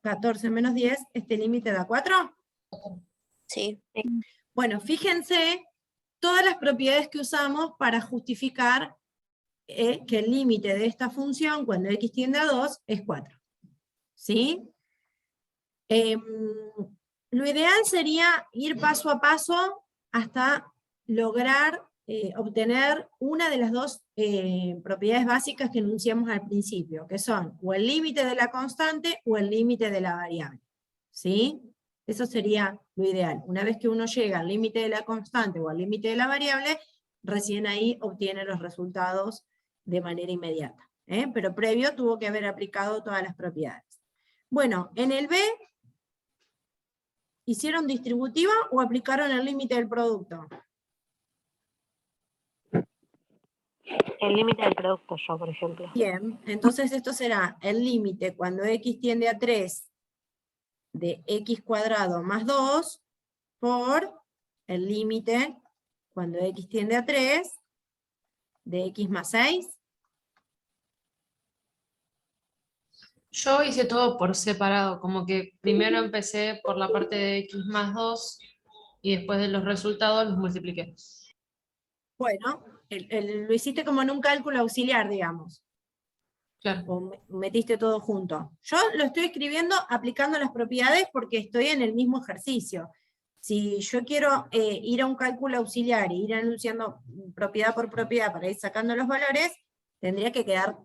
14 menos 10, ¿este límite da 4? Sí, Bueno, fíjense todas las propiedades que usamos para justificar que el límite de esta función cuando x tiende a 2 es 4. ¿Sí? Lo ideal sería ir paso a paso hasta lograr obtener una de las dos propiedades básicas que enunciamos al principio, que son o el límite de la constante o el límite de la variable. ¿Sí? Eso sería lo ideal. Una vez que uno llega al límite de la constante o al límite de la variable, recién ahí obtiene los resultados de manera inmediata. Pero previo tuvo que haber aplicado todas las propiedades. Bueno, en el B, ¿hicieron distributiva o aplicaron el límite del producto? El límite del producto, yo, por ejemplo. Bien, entonces esto será el límite cuando x tiende a 3 de x cuadrado más 2 por el límite cuando x tiende a 3 de x más 6. Yo hice todo por separado, como que primero empecé por la parte de x más 2 y después de los resultados los multipliqué. Bueno, lo hiciste como en un cálculo auxiliar, digamos. Claro. O metiste todo junto. Yo lo estoy escribiendo aplicando las propiedades porque estoy en el mismo ejercicio. Si yo quiero ir a un cálculo auxiliar e ir anunciando propiedad por propiedad para ir sacando los valores, tendría que quedar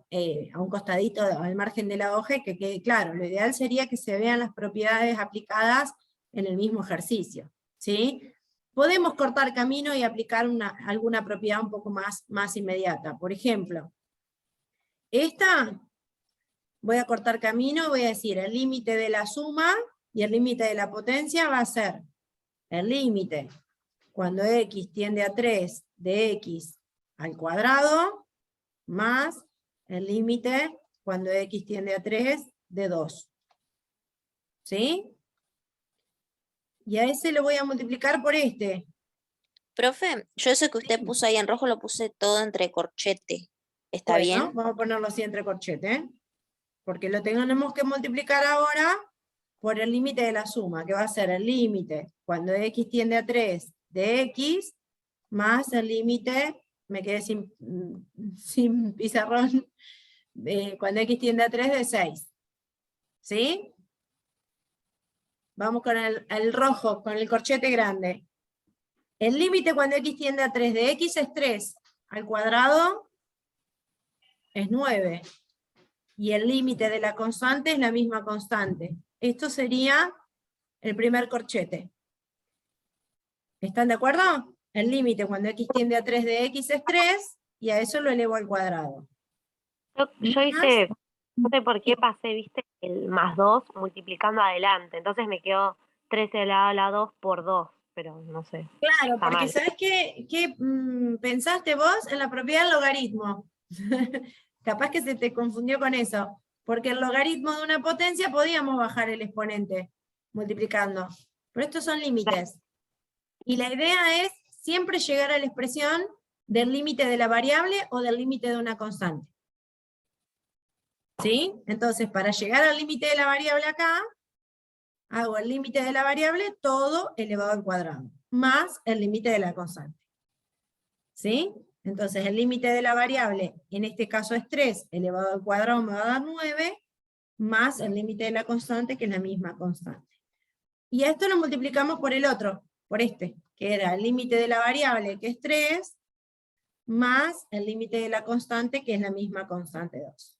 a un costadito al margen de la hoja y que quede claro. Lo ideal sería que se vean las propiedades aplicadas en el mismo ejercicio. ¿Sí? Podemos cortar camino y aplicar alguna propiedad un poco más inmediata. Por ejemplo, esta, voy a cortar camino, voy a decir el límite de la suma y el límite de la potencia va a ser el límite cuando x tiende a 3 de x al cuadrado más el límite cuando x tiende a 3 de 2. ¿Sí? Y a ese lo voy a multiplicar por este. profe, yo eso que usted puso ahí en rojo lo puse todo entre corchete. ¿Está Bueno, bien? vamos a ponerlo así entre corchete, porque lo tenemos que multiplicar ahora por el límite de la suma, que va a ser el límite cuando x tiende a 3 de x, más el límite, me quedé sin pizarrón, cuando x tiende a 3 de 6. ¿Sí? Vamos con el rojo, con el corchete grande. El límite cuando x tiende a 3 de x es 3 al cuadrado es 9. Y el límite de la constante es la misma constante. Esto sería el primer corchete. ¿Están de acuerdo? El límite cuando x tiende a 3 de x es 3, y a eso lo elevo al cuadrado. Yo hice, no sé por qué pasé, viste, el más 2 multiplicando adelante. Entonces me quedó 3 elevado a la 2 por 2, pero no sé. Claro, Está porque mal. ¿sabés qué pensaste vos en la propiedad del logaritmo? Capaz que se te confundió con eso. Porque el logaritmo de una potencia podíamos bajar el exponente multiplicando. Pero estos son límites. Y la idea es siempre llegar a la expresión del límite de la variable o del límite de una constante. ¿Sí? Entonces, para llegar al límite de la variable acá, hago el límite de la variable todo elevado al cuadrado, más el límite de la constante. ¿Sí? Entonces, el límite de la variable, en este caso es 3, elevado al cuadrado me va a dar 9, más el límite de la constante, que es la misma constante. Y a esto lo multiplicamos por el otro, por este, que era el límite de la variable, que es 3, más el límite de la constante, que es la misma constante 2.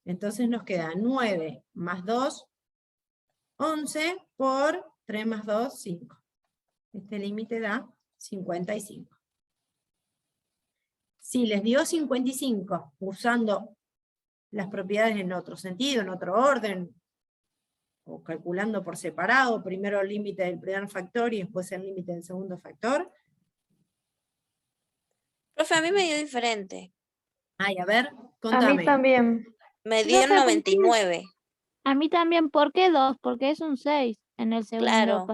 Entonces nos queda 9 más 2, 11, por 3 más 2, 5. Este límite da 55. Si les dio 55 usando las propiedades en otro sentido, en otro orden, o calculando por separado, primero el límite del primer factor y después el límite del segundo factor. Profe, a mí me dio diferente. Ay, a ver, A contame. mí también. Me dio Profe, 99. A mí también, ¿por qué 2? Porque es un 6 en el segundo. Claro.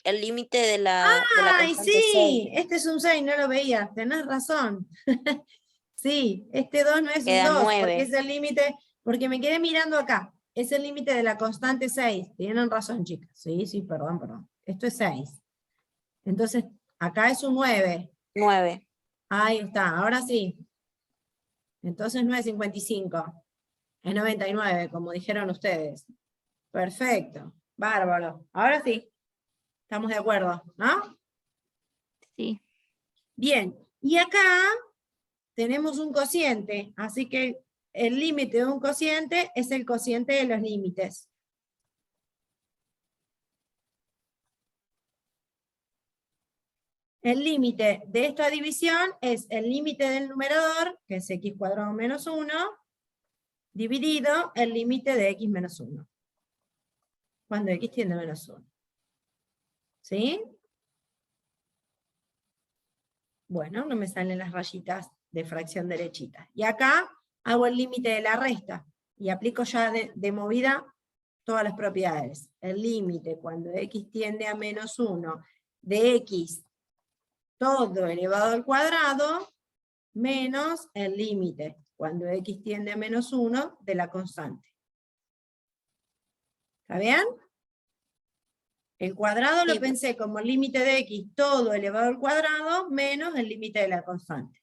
El límite de la ¡Ay, constante sí! 6. Este es un 6, no lo veía, tenés razón. Sí, este 2 no es Queda un 2, 9. porque es el límite, porque me quedé mirando acá, es el límite de la constante 6. Tienen razón, chicas. Sí, perdón. Esto es 6. Entonces, acá es un 9. 9. Ahí está, ahora sí. Entonces no es 55, es 99, como dijeron ustedes. Perfecto, bárbaro. Ahora sí, estamos de acuerdo, ¿no? Sí. Bien, y acá tenemos un cociente, así que el límite de un cociente es el cociente de los límites. El límite de esta división es el límite del numerador, que es x cuadrado menos 1, dividido el límite de x menos 1, cuando x tiende a menos 1. ¿Sí? Bueno, no me salen las rayitas de fracción derechita. Y acá hago el límite de la resta, y aplico ya de movida todas las propiedades. El límite cuando x tiende a menos 1 de x todo elevado al cuadrado, menos el límite cuando x tiende a menos 1 de la constante. ¿Está bien? El cuadrado lo pensé como el límite de x todo elevado al cuadrado menos el límite de la constante.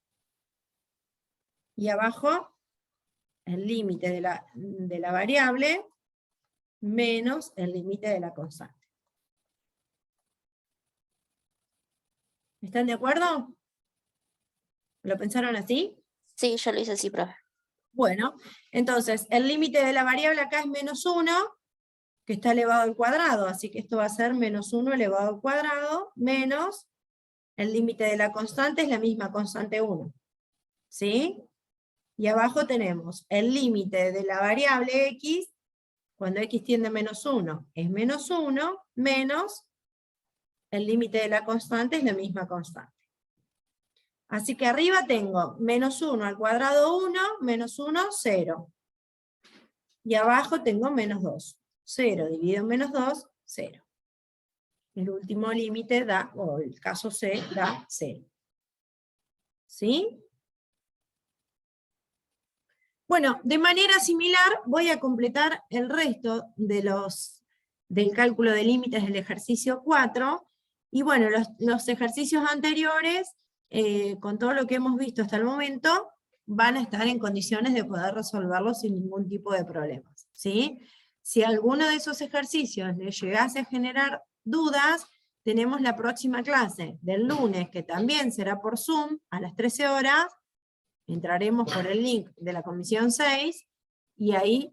Y abajo el límite de la variable menos el límite de la constante. ¿Están de acuerdo? ¿Lo pensaron así? Sí, yo lo hice así, profe. Bueno, entonces el límite de la variable acá es menos 1, que está elevado al cuadrado, así que esto va a ser menos 1 elevado al cuadrado, menos el límite de la constante es la misma constante 1. ¿Sí? Y abajo tenemos el límite de la variable x, cuando x tiende a menos 1, es menos 1, menos el límite de la constante es la misma constante. Así que arriba tengo menos 1 al cuadrado 1, menos 1, 0. Y abajo tengo menos 2. 0 dividido en menos 2, 0. El último límite da, o el caso C, da 0. ¿Sí? Bueno, de manera similar voy a completar el resto del cálculo de límites del ejercicio 4. Y bueno, los ejercicios anteriores, con todo lo que hemos visto hasta el momento, van a estar en condiciones de poder resolverlos sin ningún tipo de problemas. ¿Sí? Si alguno de esos ejercicios le llegase a generar dudas, tenemos la próxima clase del lunes, que también será por Zoom, a las 13 horas, entraremos por el link de la comisión 6, y ahí,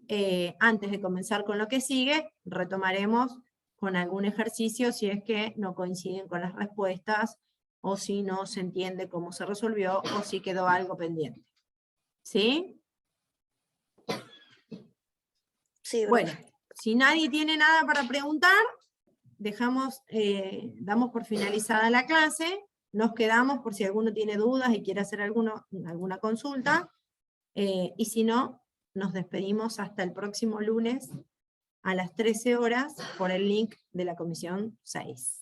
antes de comenzar con lo que sigue, retomaremos con algún ejercicio si es que no coinciden con las respuestas, o si no se entiende cómo se resolvió, o si quedó algo pendiente. ¿Sí? Sí, Bueno, si nadie tiene nada para preguntar, damos por finalizada la clase, nos quedamos por si alguno tiene dudas y quiere hacer alguna consulta, y si no, nos despedimos hasta el próximo lunes a las 13 horas por el link de la comisión 6.